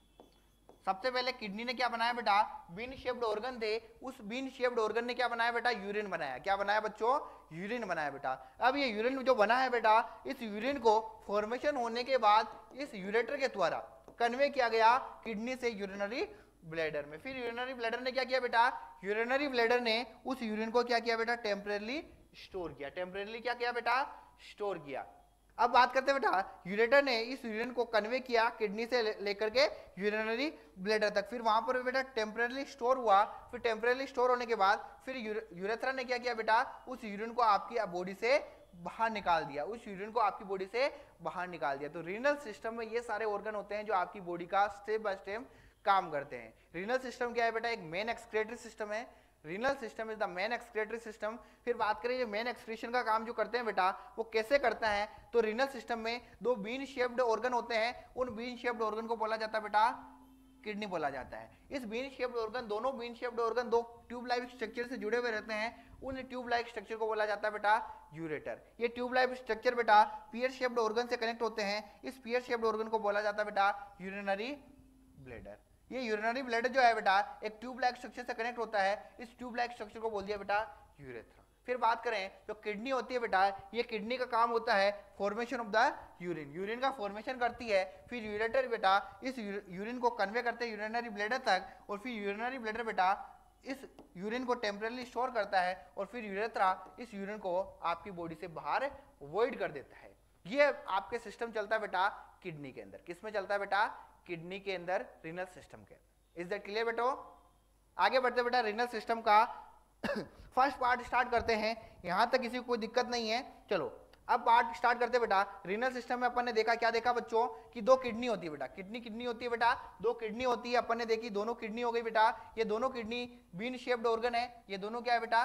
सबसे पहले किडनी ने क्या बनाया बेटा, बीन शेप्ड ऑर्गन थे, उस बीन शेप्ड ऑर्गन ने क्या बनाया बेटा, यूरिन बनाया। क्या बनाया बच्चों, यूरिन बनाया बेटा। अब ये यूरिन जो बना है बेटा, इस यूरिन को फॉर्मेशन होने के बाद इस यूरेटर के द्वारा कन्वे किया गया किडनी से यूरिनरी ब्लैडर में। फिर यूरिनरी ब्लैडर ने क्या किया बेटा, यूरिनरी ब्लैडर ने उस यूरिन को क्या किया बेटा, टेम्परेरी स्टोर किया। टेम्परेरी क्या किया बेटा, स्टोर किया। अब बात करते हैं बेटा, यूरेटर ने इस यूरिन को कन्वे किया किडनी से लेकर के यूरिनरी ब्लैडर तक। फिर वहां पर बेटा टेम्परेरी स्टोर हुआ। फिर टेम्परेरी स्टोर होने के बाद फिर यूरेथ्रा ने क्या किया बेटा, उस यूरिन को आपकी बॉडी से बाहर निकाल दिया, उस यूरिन को आपकी बॉडी से बाहर निकाल दिया। तो रीनल सिस्टम में ये सारे ऑर्गन होते हैं जो आपकी बॉडी का स्टेप बाय स्टेप काम करते हैं। रीनल सिस्टम क्या है बेटा, एक मेन एक्सक्रीटरी सिस्टम है। Renal system is the main excretory system. फिर बात करें मेन एक्सक्रीशन का काम जो करते हैं बेटा, वो कैसे करता है, तो रीनल सिस्टम में दो बीन शेप्ड ऑर्गन होते हैं, उन बीन शेप्ड ऑर्गन को बोला जाता है बेटा किडनी बोला जाता है। इस बीन शेप्ड ऑर्गन, दोनों बीन शेप्ड ऑर्गन दो ट्यूब लाइक स्ट्रक्चर से जुड़े हुए रहते हैं, उन ट्यूब लाइक स्ट्रक्चर को बोला जाता है बेटा यूरेटर। ये ट्यूब लाइक स्ट्रक्चर बेटा पियर शेप्ड ऑर्गन से कनेक्ट होते हैं, इस पियर शेप्ड ऑर्गन को बोला जाता है बेटा यूरिनरी ब्लैडर। ये यूरिनरी ब्लैडर जो है बेटा एक ट्यूब लाइक स्ट्रक्चर से कनेक्ट होता है, इस ट्यूब लाइक स्ट्रक्चर को बोल दिया बेटा यूरेथ्रा। फिर बात करें जो किडनी होती है बेटा, ये किडनी का काम होता है formation of the urine, urine का फॉर्मेशन करती है। फिर यूरेटर बेटा इस यूरिन को कन्वे करते हैं यूरिनरी ब्लैडर तक, और फिर यूरिनरी ब्लैडर बेटा इस यूरिन को टेम्परेरी स्टोर करता है, और फिर यूरेथ्रा इस यूरिन को आपकी बॉडी से बाहर वॉइड कर देता है। ये आपके सिस्टम चलता है बेटा किडनी के अंदर। किस में चलता है बेटा, किडनी के अंदर, रीनल सिस्टम के। इज दैट क्लियर बेटो? आगे बढ़ते बेटा रीनल सिस्टम का फर्स्ट पार्ट स्टार्ट करते हैं। यहां तक किसी को कोई दिक्कत नहीं है। चलो अब पार्ट स्टार्ट करते हैं बेटा। रीनल सिस्टम में अपन ने देखा, क्या देखा बच्चों, कि दो किडनी होती है बेटा, किडनी होती है बेटा, दो किडनी होती है। अपन ने देखी दोनों किडनी हो गई बेटा, ये दोनों किडनी बीन शेप्ड ऑर्गन है, ये दोनों क्या है बेटा,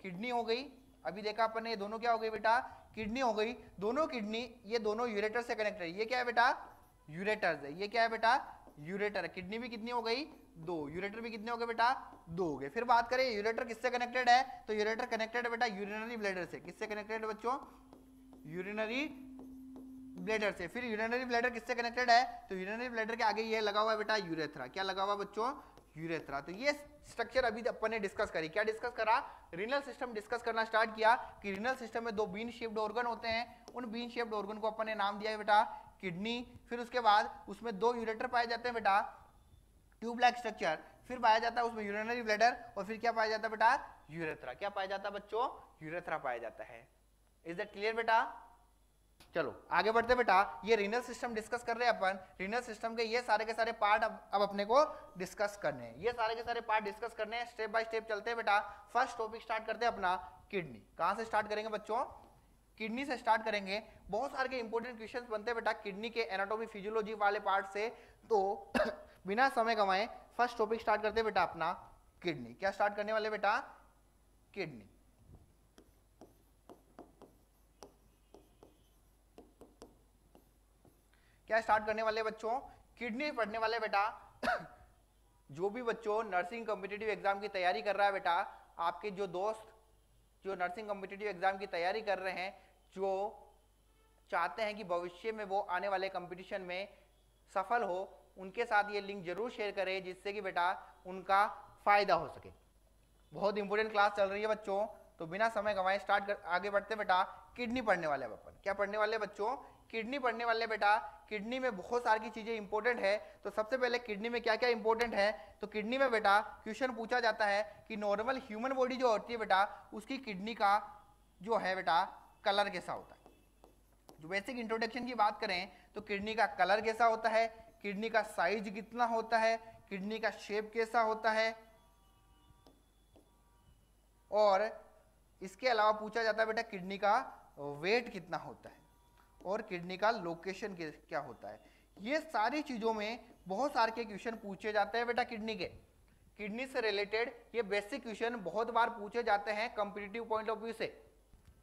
किडनी हो गई। अभी देखा अपन ने, ये दोनों क्या हो गई बेटा, किडनी हो गई। दोनों किडनी ये दोनों यूरेटर से कनेक्ट है। ये क्या है बेटा, यूरेटर्स है। ये क्या है बेटा, यूरेटर। किडनी भी कितनी हो गई, दो। यूरेटर भी कितने हो गए बेटा, दो हो गए। फिर बात करें यूरेटर किससे कनेक्टेड है, तो यूरेटर कनेक्टेड है बेटा यूरिनरी ब्लैडर से। किससे कनेक्टेड है बच्चों, यूरिनरी ब्लैडर से। फिर यूरिनरी ब्लैडर किससे कनेक्टेड है, तो यूरिनरी ब्लैडर के आगे ये लगा हुआ है बेटा यूरेथ्रा। क्या लगा हुआ बच्चों, यूरेथ्रा। तो ये स्ट्रक्चर अभी अपन ने डिस्कस करी। क्या डिस्कस करा, रीनल सिस्टम डिस्कस करना स्टार्ट किया कि रीनल सिस्टम में दो बीन शेप्ड ऑर्गन होते हैं, उन बीन शेप्ड ऑर्गन को अपन ने नाम दिया है बेटा किडनी। फिर उसके बाद उसमें दो यूरेटर पाए जाते हैं बेटा, ट्यूब लाइक स्ट्रक्चर। फिर पाया जाता है उसमें यूरिनरी ब्लैडर, और फिर क्या पाया जाता है बेटा, यूरेथ्रा। क्या पाया जाता है बच्चों, यूरेथ्रा पाया जाता है। इज दैट क्लियर बेटा? चलो आगे बढ़ते बेटा। ये रीनल सिस्टम डिस्कस कर रहे हैं अपन। रीनल सिस्टम के ये सारे के सारे पार्ट अब अपने को डिस्कस करने हैं। ये सारे के सारे पार्ट डिस्कस करने हैं, स्टेप बाय स्टेप चलते हैं बेटा। फर्स्ट टॉपिक स्टार्ट करते हैं अपना किडनी। कहां से स्टार्ट करेंगे बच्चों, किडनी से स्टार्ट करेंगे। बहुत सारे के इंपॉर्टेंट क्वेश्चंस बनते हैं बेटा किडनी के एनाटॉमी फिजियोलॉजी वाले पार्ट से। तो बिना समय गंवाए फर्स्ट टॉपिक स्टार्ट करते हैं बेटा अपना किडनी। क्या स्टार्ट करने वाले बेटा, किडनी। क्या स्टार्ट करने वाले बच्चों, किडनी पढ़ने वाले बेटा। जो भी बच्चों नर्सिंग कॉम्पिटिटिव एग्जाम की तैयारी कर रहा है बेटा, आपके जो दोस्त जो नर्सिंग कॉम्पिटिटिव एग्जाम की तैयारी कर रहे हैं, जो चाहते हैं कि भविष्य में वो आने वाले कंपटीशन में सफल हो, उनके साथ ये लिंक जरूर शेयर करें, जिससे कि बेटा उनका फायदा हो सके। बहुत इंपॉर्टेंट क्लास चल रही है बच्चों, तो बिना समय गंवाए आगे बढ़ते बेटा। किडनी पढ़ने वाले अपन, क्या पढ़ने वाले बच्चों, किडनी पढ़ने वाले बेटा। किडनी में बहुत सारी चीजें इंपॉर्टेंट है। तो सबसे पहले किडनी में क्या क्या इंपॉर्टेंट है, तो किडनी में बेटा क्वेश्चन पूछा जाता है कि नॉर्मल ह्यूमन बॉडी जो होती है बेटा, उसकी किडनी का जो है बेटा कलर कैसा होता है। जो बेसिक इंट्रोडक्शन की बात करें तो किडनी का कलर कैसा होता है, किडनी का साइज कितना होता है, किडनी का शेप कैसा होता है, और इसके अलावा पूछा जाता है बेटा किडनी का वेट कितना होता है, और किडनी का लोकेशन क्या होता है। ये सारी चीजों में बहुत सारे के क्वेश्चन पूछे जाते हैं बेटा किडनी के। किडनी से रिलेटेड ये बेसिक क्वेश्चन बहुत बार पूछे जाते हैं कॉम्पिटिटिव पॉइंट ऑफ व्यू से।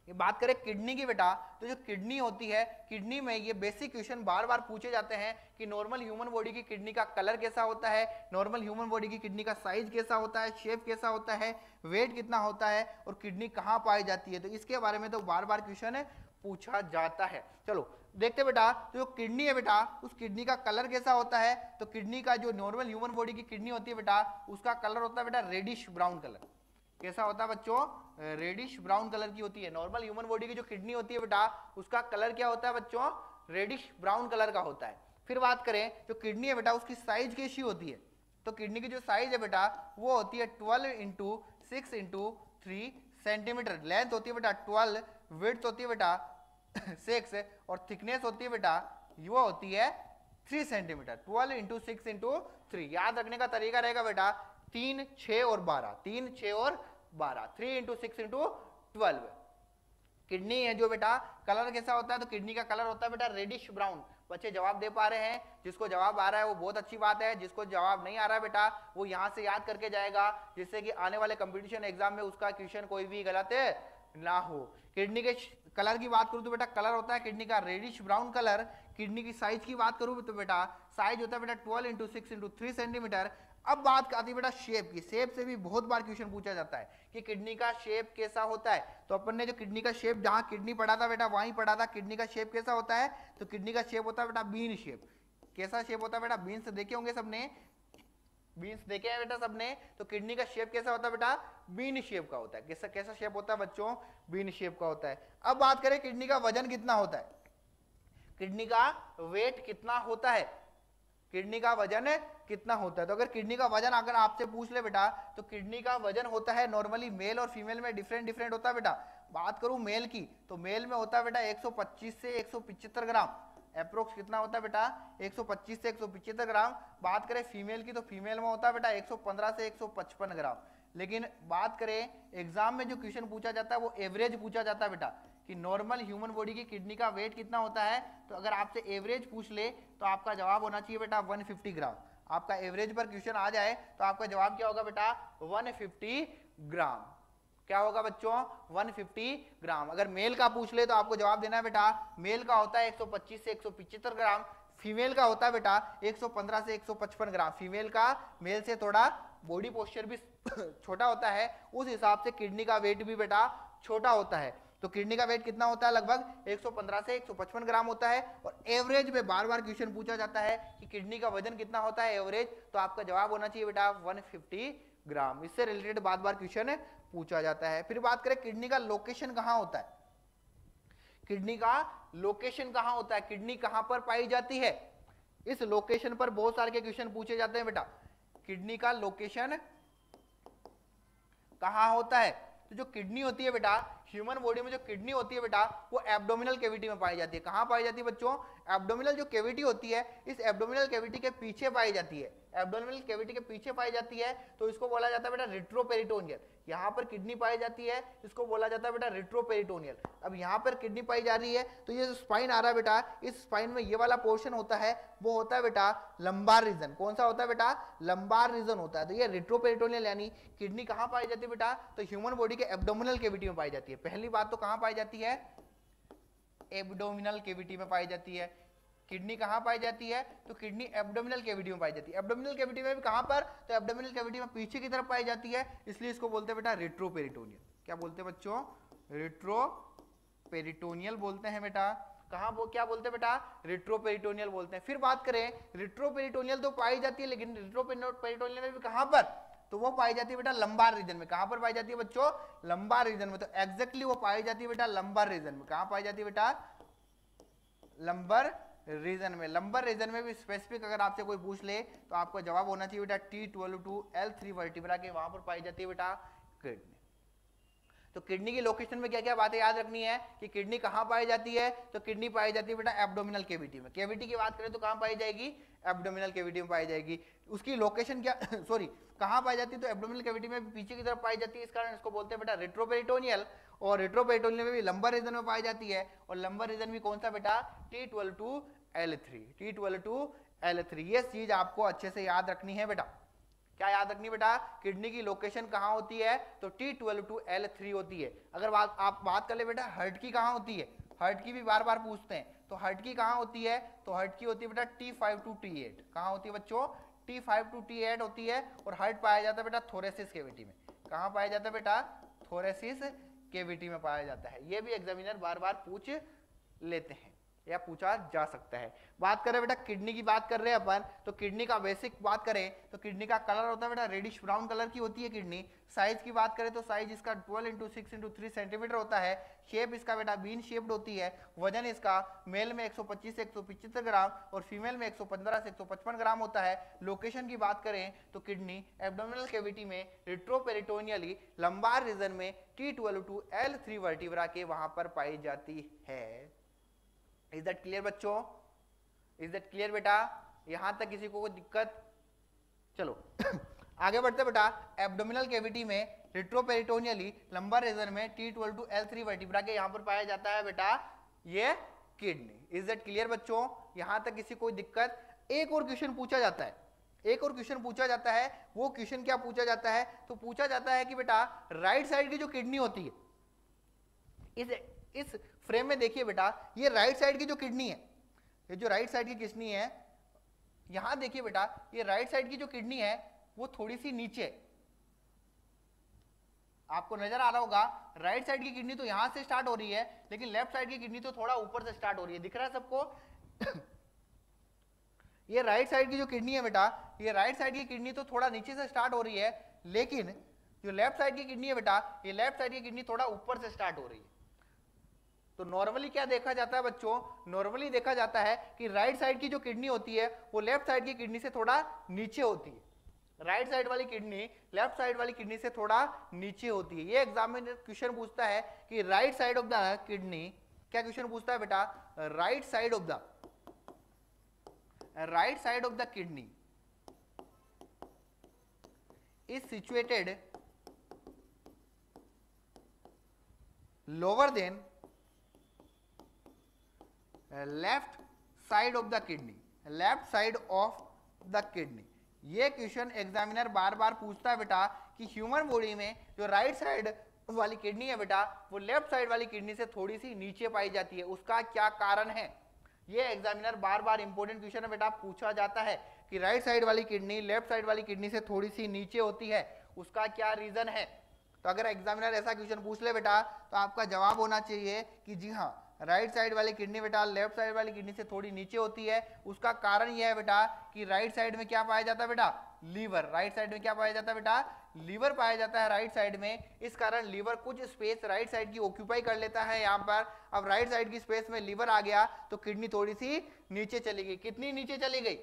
ये बात करें किडनी की बेटा, तो जो किडनी होती है, किडनी में ये बेसिक क्वेश्चन बार बार पूछे जाते हैं कि नॉर्मल ह्यूमन बॉडी की किडनी का कलर कैसा होता है, नॉर्मल ह्यूमन बॉडी की किडनी का साइज कैसा होता है, शेप कैसा होता है, वेट कितना होता है और किडनी कहाँ पाई जाती है। तो इसके बारे में तो बार बार क्वेश्चन पूछा जाता है। चलो देखते बेटा, तो जो किडनी है बेटा, उस किडनी का कलर कैसा होता है। तो किडनी का जो नॉर्मल ह्यूमन बॉडी की किडनी होती है बेटा, उसका कलर होता है बेटा रेडिश ब्राउन कलर। कैसा होता है बच्चों, रेडिश ब्राउन कलर की होती है। नॉर्मल ह्यूमन बॉडी की जो किडनी होती है बेटा, उसका कलर क्या होता है बच्चों, रेडिश ब्राउन कलर का होता है। फिर बात करें जो किडनी है बेटा, उसकी साइज कैसी होती है। तो किडनी की जो साइज है बेटा, वो होती है 12 × 6 × 3 सेंटीमीटर। लेंथ होती है बेटा 12, विड्थ होती है बेटा 6 और थिकनेस होती है बेटा, वो होती है 3 सेंटीमीटर। 12 × 6 × 3। याद रखने का तरीका रहेगा बेटा 3, 6 और 12, 3, 6 और 12, 3 × 6 × 12। किडनी है जो बेटा, कलर कैसा होता है, तो किडनी का कलर होता है बेटा रेडिश ब्राउन। बच्चे जवाब दे पा रहे हैं, जिसको जवाब आ रहा है वो बहुत अच्छी बात है, जिसको जवाब नहीं आ रहा है बेटा वो यहाँ से याद करके जाएगा, जिससे कि आने वाले कंपटीशन एग्जाम में उसका क्वेश्चन कोई भी गलत ना हो। किडनी के कलर की बात करूं तो बेटा कलर होता है किडनी का रेडिश ब्राउन कलर। किडनी की साइज की बात करूं तो बेटा साइज होता है बेटा 12 × 6 × 3 सेंटीमीटर। अब बात आती है बेटा शेप की। शेप से भी बहुत बार क्वेश्चन पूछा जाता है कि किडनी का शेप कैसा होता है। तो अपन ने जो किडनी का शेप, जहां किडनी पढ़ा था बेटा वहीं पढ़ा था, किडनी का शेप कैसा होता है। तो किडनी का शेप होता है बेटा बीन शेप। कैसा शेप होता है बेटा, बीन्स देखे होंगे सबने, बीन्स देखे हैं बेटा सबने। तो किडनी का शेप कैसा होता है बेटा, बीन शेप का होता है। कैसा कैसा शेप होता है बच्चों, बीन शेप का होता है। अब बात करें किडनी का वजन कितना होता है, किडनी का वेट कितना होता है, किडनी का वजन कितना होता है। तो अगर किडनी का वजन अगर आपसे पूछ ले बेटा, तो किडनी का वजन होता है नॉर्मली मेल और फीमेल में डिफरेंट होता है बेटा। बात करूं मेल की, तो मेल में होता है बेटा 125 से 175 ग्राम। अप्रोक्स कितना होता है बेटा, 125 से 175 ग्राम। बात करें फीमेल की, तो फीमेल में होता है बेटा 115 से 155 ग्राम। लेकिन बात करें एग्जाम में जो क्वेश्चन पूछा जाता है वो एवरेज पूछा जाता है बेटा, कि नॉर्मल ह्यूमन बॉडी की किडनी का वेट कितना होता है। तो अगर आपसे एवरेज पूछ ले तो आपका जवाब होना चाहिए बेटा 150 ग्राम। आपका एवरेज पर क्वेश्चन आ जाए तो आपका जवाब क्या होगा बेटा 150 ग्राम। क्या होगा बच्चों 150 ग्राम। अगर मेल का पूछ ले तो आपको जवाब देना है बेटा मेल का होता है 125 से 175 ग्राम, फीमेल का होता है बेटा 115 से 155 ग्राम। फीमेल का मेल से थोड़ा बॉडी पोस्चर भी छोटा होता है, उस हिसाब से किडनी का वेट भी बेटा छोटा होता है। तो किडनी का वेट कितना होता है, लगभग 115 से 155 ग्राम होता है। और एवरेज में बार बार क्वेश्चन पूछा जाता है कि किडनी का वजन कितना होता है एवरेज, तो आपका जवाब होना चाहिए बेटा 150 ग्राम। इससे रिलेटेड बार बार क्वेश्चन पूछा जाता है। फिर बात करें किडनी का लोकेशन कहां होता है, किडनी का लोकेशन कहां होता है, किडनी कहां पर पाई जाती है। इस लोकेशन पर बहुत सारे क्वेश्चन पूछे जाते हैं बेटा, किडनी का लोकेशन कहां होता है। तो जो किडनी होती है बेटा, ह्यूमन बॉडी में जो किडनी होती है बेटा, वो एब्डोमिनल कैविटी में पाई जाती है। कहां पाई जाती है बच्चों, एब्डोमिनल जो कैविटी होती है, इस एब्डोमिनल कैविटी के पीछे पाई जाती है। एब्डोमिनल कैविटी के पीछे पाई जाती है तो इसको बोला जाता है बेटा रेट्रोपेरिटोनियल। यहाँ पर किडनी पाई जाती है, इसको बोला जाता है बेटा रेट्रोपेरिटोनियल। अब यहाँ पर किडनी पाई जा रही है तो ये जो स्पाइन आ रहा है बेटा, इस स्पाइन में ये वाला पोर्शन होता है वो होता है बेटा लंबार रीजन। कौन सा होता है बेटा, लंबार रीजन होता है। तो ये रेट्रोपेरिटोनियल यानी किडनी कहाँ पाई जाती है बेटा, तो ह्यूमन बॉडी के एब्डोमिनल कैविटी में पाई जाती है। पहली बात तो कहाँ पाई जाती है, एब्डोमिनल कैविटी में पाई जाती है। किडनी कहां पाई जाती है, तो किडनी एब्डोमिनल कैविटी में पाई जाती है। एब्डोमिनल कैविटी में भी कहां पर, तो एब्डोमिनल कैविटी में पीछे की तरफ पाई जाती है, इसलिए इसको बोलते हैं बेटा रेट्रोपेरिटोनियल। क्या बोलते हैं बच्चों, रेट्रोपेरिटोनियल बोलते हैं बेटा। कहां वो क्या बोलते हैं बेटा, रेट्रोपेरिटोनियल बोलते हैं। फिर बात करें रेट्रोपेरिटोनियल तो पाई जाती है, लेकिन रेट्रोपेरिटोनियल में भी कहां पर, तो वो पाई जाती है बेटा लंबार रीजन में। कहां पर पाई जाती है बच्चों, लंबार रीजन में। तो एग्जैक्टली वो पाई जाती है बेटा लंबार रीजन में। कहां पाई जाती है बेटा, लंबर रीजन में। लंबर रीजन में भी स्पेसिफिक अगर आपसे कोई पूछ ले तो आपको जवाब होना चाहिए बेटा T12-L3 वर्टिब्रा के, वहां पर पाई जाती है बेटा किडनी। तो किडनी की लोकेशन में क्या क्या बातें याद रखनी है कि किडनी कहां पाई जाती है, तो किडनी पाई जाती है बेटा एब्डोमिनल कैविटी में। कैविटी की बात करें तो कहां पाई जाएगी, एब्डोमिनल कैविटी में पाई जाएगी। उसकी लोकेशन क्या सॉरी कहां पाई जाती है, तो एब्डोमिनल कैविटी में पीछे की तरफ पाई जाती है, इस कारण इसको बोलते हैं बेटा रेट्रोपेरिटोनियल। और रेट्रोपेरिटोनियल में भी लंबर रीजन में पाई जाती है, और लंबर रीजन भी कौन सा बेटा, T12-L3। T12-L3 ये चीज आपको अच्छे से याद रखनी है बेटा। क्या याद रखनी बेटा, किडनी की लोकेशन कहाँ होती है, तो T12 to L3 होती है। अगर आप बात कर ले बेटा हार्ट की कहाँ होती है, हार्ट की भी बार बार पूछते हैं, तो हार्ट की कहाँ होती है, तो हार्ट की होती है बेटा T5 to T8। कहाँ होती है बच्चों, T5 to T8 होती है। और हार्ट पाया जाता है बेटा थोरेसिस केविटी में। कहाँ पाया जाता है बेटा, थोरेसिस केविटी में पाया जाता है। ये भी एग्जामिनर बार बार पूछ लेते हैं या पूछा जा सकता है। बात करें बेटा किडनी की, बात कर रहे हैं अपन, तो किडनी का बेसिक बात करें तो किडनी का कलर होता है बेटा रेडिश ब्राउन कलर की होती है किडनी। साइज की बात करें तो साइज इसका 12 × 6 × 3 सेंटीमीटर होता है। शेप इसका बेटा बीन शेप्ड होती है। वजन इसका मेल में 125 से 175 ग्राम और फीमेल में 115 से 155 ग्राम होता है। लोकेशन की बात करें तो किडनी एब्डोमिनल कैविटी में रिट्रोपेरिटोनियली लंबार रीजन में T12 to L3 वर्टिब्रा के वहां पर पाई जाती है। इज दैट क्लियर बच्चों, इज दैट क्लियर बेटा, यहां तक किसी को कोई दिक्कत? चलो आगे बढ़ते बेटा। एब्डोमिनल कैविटी में रिट्रोपेरिटोनियली लंबर रीजन में T12 to L3 वर्टिब्रा के यहां पर पाया जाता है बेटा ये किडनी। इज दैट क्लियर बच्चों, यहां तक किसी कोई दिक्कत? एक और क्वेश्चन पूछा जाता है, एक और क्वेश्चन पूछा जाता है। वो क्वेश्चन क्या पूछा जाता है, तो पूछा जाता है कि बेटा राइट साइड की जो किडनी होती है, इस फ्रेम में देखिए बेटा, ये राइट साइड की जो किडनी है, ये जो राइट साइड की किडनी है, यहां देखिए बेटा ये राइट साइड की जो किडनी है वो थोड़ी सी नीचे, आपको नजर आ रहा होगा राइट साइड की किडनी तो यहां से स्टार्ट हो रही है, लेकिन लेफ्ट साइड की किडनी तो थोड़ा ऊपर से स्टार्ट हो रही है। दिख रहा है सबको ये राइट साइड की जो किडनी है बेटा, ये राइट साइड की किडनी तो थोड़ा नीचे से स्टार्ट हो रही है, लेकिन जो लेफ्ट साइड की किडनी है बेटा, ये लेफ्ट साइड की किडनी थोड़ा ऊपर से स्टार्ट हो रही है। तो नॉर्मली क्या देखा जाता है बच्चों, नॉर्मली देखा जाता है कि राइट साइड की जो किडनी होती है वो लेफ्ट साइड की किडनी से थोड़ा नीचे होती है। राइट साइड वाली किडनी लेफ्ट साइड वाली किडनी से थोड़ा नीचे होती है। ये एग्जाम में क्वेश्चन पूछता है कि right side of the kidney, क्या क्वेश्चन पूछता है बेटा, right side of the kidney is situated lower than left side of the kidney, left side of the kidney. ये क्वेश्चन एग्जामिनर बार बार पूछता है बेटा कि ह्यूमन बॉडी में जो राइट साइड वाली किडनी है बेटा वो लेफ्ट साइड वाली किडनी से थोड़ी सी नीचे पाई जाती है, उसका क्या कारण है। ये एग्जामिनर बार बार इंपॉर्टेंट क्वेश्चन है बेटा, पूछा जाता है कि राइट साइड वाली किडनी लेफ्ट साइड वाली किडनी से थोड़ी सी नीचे होती है, उसका क्या रीजन है। तो अगर एग्जामिनर ऐसा क्वेश्चन पूछ ले बेटा तो आपका जवाब होना चाहिए कि जी हाँ, राइट साइड वाली किडनी बेटा लेफ्ट साइड वाली किडनी से थोड़ी नीचे होती है। उसका कारण यह है बेटा कि राइट साइड में क्या पाया जाता है बेटा, लीवर। राइट साइड में क्या पाया जाता है बेटा, लीवर पाया जाता है राइट साइड में। इस कारण लीवर कुछ स्पेस राइट साइड की ऑक्यूपाई कर लेता है यहाँ पर। अब राइट साइड की स्पेस में लीवर आ गया तो किडनी थोड़ी सी नीचे चली गई। कितनी नीचे चली गई,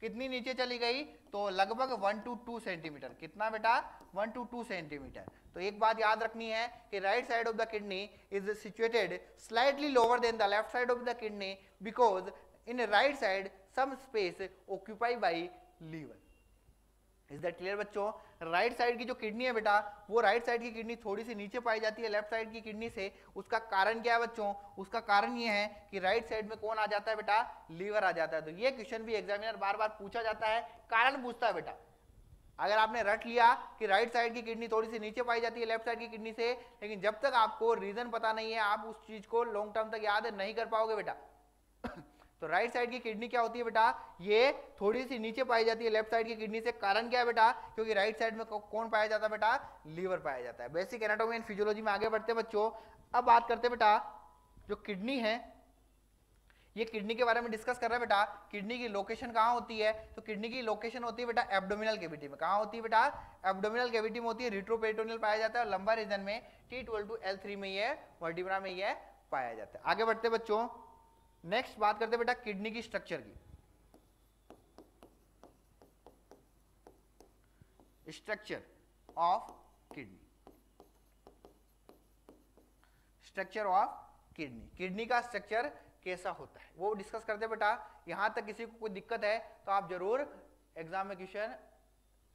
कितनी नीचे चली गई, तो लगभग 1 to 2 सेंटीमीटर। कितना बेटा, 1 to 2 सेंटीमीटर। तो एक बात याद रखनी है कि right side of the kidney is situated slightly lower than the left side of the kidney because in right side some space occupied by liver. Is that clear बच्चों। राइट साइड की जो किडनी है बेटा वो राइट साइड की किडनी थोड़ी सी नीचे पाई जाती है लेफ्ट साइड की किडनी से। उसका कारण क्या है बच्चों, उसका कारण ये है कि राइट साइड में कौन आ जाता है बेटा, लीवर आ जाता है। तो ये क्वेश्चन भी एग्जामिनर बार बार पूछा जाता है, कारण पूछता है बेटा। अगर आपने रट लिया कि राइट साइड की किडनी थोड़ी सी नीचे पाई जाती है लेफ्ट साइड की किडनी से, लेकिन जब तक आपको रीजन पता नहीं है आप उस चीज को लॉन्ग टर्म तक याद नहीं कर पाओगे बेटा। तो राइट साइड की किडनी क्या होती है बेटा, ये थोड़ी सी नीचे पाई जाती है लेफ्ट साइड की किडनी से। कारण क्या है बेटा, क्योंकि राइट साइड में कौन पाया जाता है बेटा, लीवर पाया जाता है। बेसिक एनाटॉमी एंड फिजियोलॉजी में आगे बढ़ते हैं बच्चों। अब बात करते हैं बेटा जो किडनी है, ये किडनी के बारे में डिस्कस कर रहे हैं बेटा। किडनी की लोकेशन कहाँ होती है, तो किडनी की लोकेशन होती है बेटा एब्डोमिनल कैविटी में। कहाँ होती है बेटा, एब्डोमिनल कैविटी में होती है। रिट्रोपेरिटोनियल पाया जाता है और लंबा रीजन में T12 to L3 में ये वर्टिब्रा में ये पाया जाता है। आगे बढ़ते बच्चों, नेक्स्ट बात करते बेटा किडनी की स्ट्रक्चर की। Structure of kidney, structure of kidney, kidney का स्ट्रक्चर कैसा होता है वो डिस्कस करते हैं बेटा। यहां तक किसी को कोई दिक्कत है तो आप जरूर एग्जाम में क्वेश्चन।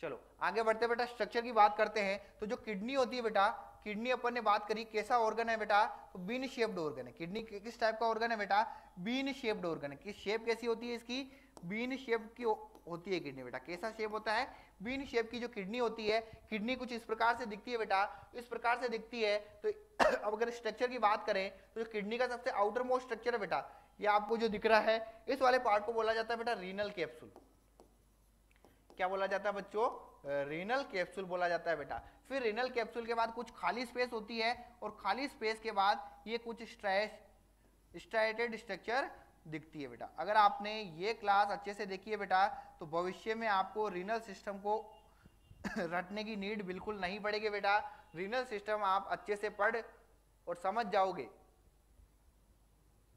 चलो आगे बढ़ते बेटा, स्ट्रक्चर की बात करते हैं। तो जो किडनी होती है बेटा, किडनी अपन ने बात करी कैसा ऑर्गन है बेटा, तो बीन शेप्ड ऑर्गन है। किडनी किस टाइप का ऑर्गन है बेटा, बीन शेप्ड ऑर्गन है। किस शेप कैसी होती है इसकी, बीन शेप की होती है किडनी बेटा। कैसा शेप होता है, बीन शेप की जो किडनी होती है, किडनी कुछ इस प्रकार से दिखती है बेटा, इस प्रकार से दिखती है। तो अब अगर स्ट्रक्चर की बात करें तो जो किडनी का सबसे आउटर मोस्ट स्ट्रक्चर है बेटा, ये आपको जो दिख रहा है, इस वाले पार्ट को बोला जाता है बेटा रीनल कैप्सूल। क्या बोला जाता है बच्चों? रीनल कैप्सूल बोला जाता है बेटा। फिर रीनल कैप्सूल के बाद कुछ खाली स्पेस होती है, और खाली स्पेस के बाद ये कुछ स्ट्राइटेड स्ट्रक्चर दिखती है बेटा। अगर आपने ये क्लास अच्छे से देखी है बेटा, तो भविष्य में आपको रीनल सिस्टम को रटने की नीड बिल्कुल नहीं पड़ेगी बेटा। रीनल सिस्टम आप अच्छे से पढ़ और समझ जाओगे,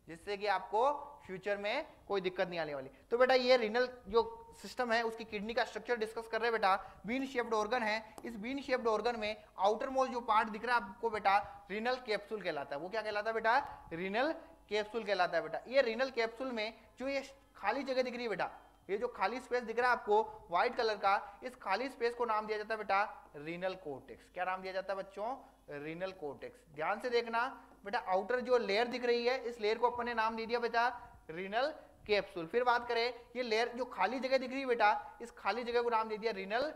जिससे कि आपको फ्यूचर में कोई दिक्कत नहीं आने वाली। तो बेटा ये रीनल जो सिस्टम है उसकी किडनी का स्ट्रक्चर डिस्कस कर रहे हैं बेटा। बीन शेप्ड ऑर्गन है, इस बीन शेप्ड ऑर्गन में आउटर मोस्ट जो पार्ट दिख रहा है आपको बेटा, रीनल कैप्सूल कहलाता है। वो क्या कहलाता है बेटा? रीनल कैप्सूल कहलाता है बेटा। ये रीनल कैप्सूल में जो ये खाली जगह दिख रही है बेटा, ये जो खाली स्पेस दिख रहा है आपको व्हाइट कलर का, इस खाली स्पेस को नाम दिया जाता है बेटा रीनल कोर्टेक्स। क्या नाम दिया जाता है बच्चों? Renal cortex. ध्यान से देखना बेटा, आउटर जो लेयर दिख रही है, इस लेयर को अपन ने नाम दे दिया बेटा रीनल कैप्सूल। फिर बात करें, ये लेयर जो खाली जगह दिख रही है बेटा, इस खाली जगह को नाम दे दिया रीनल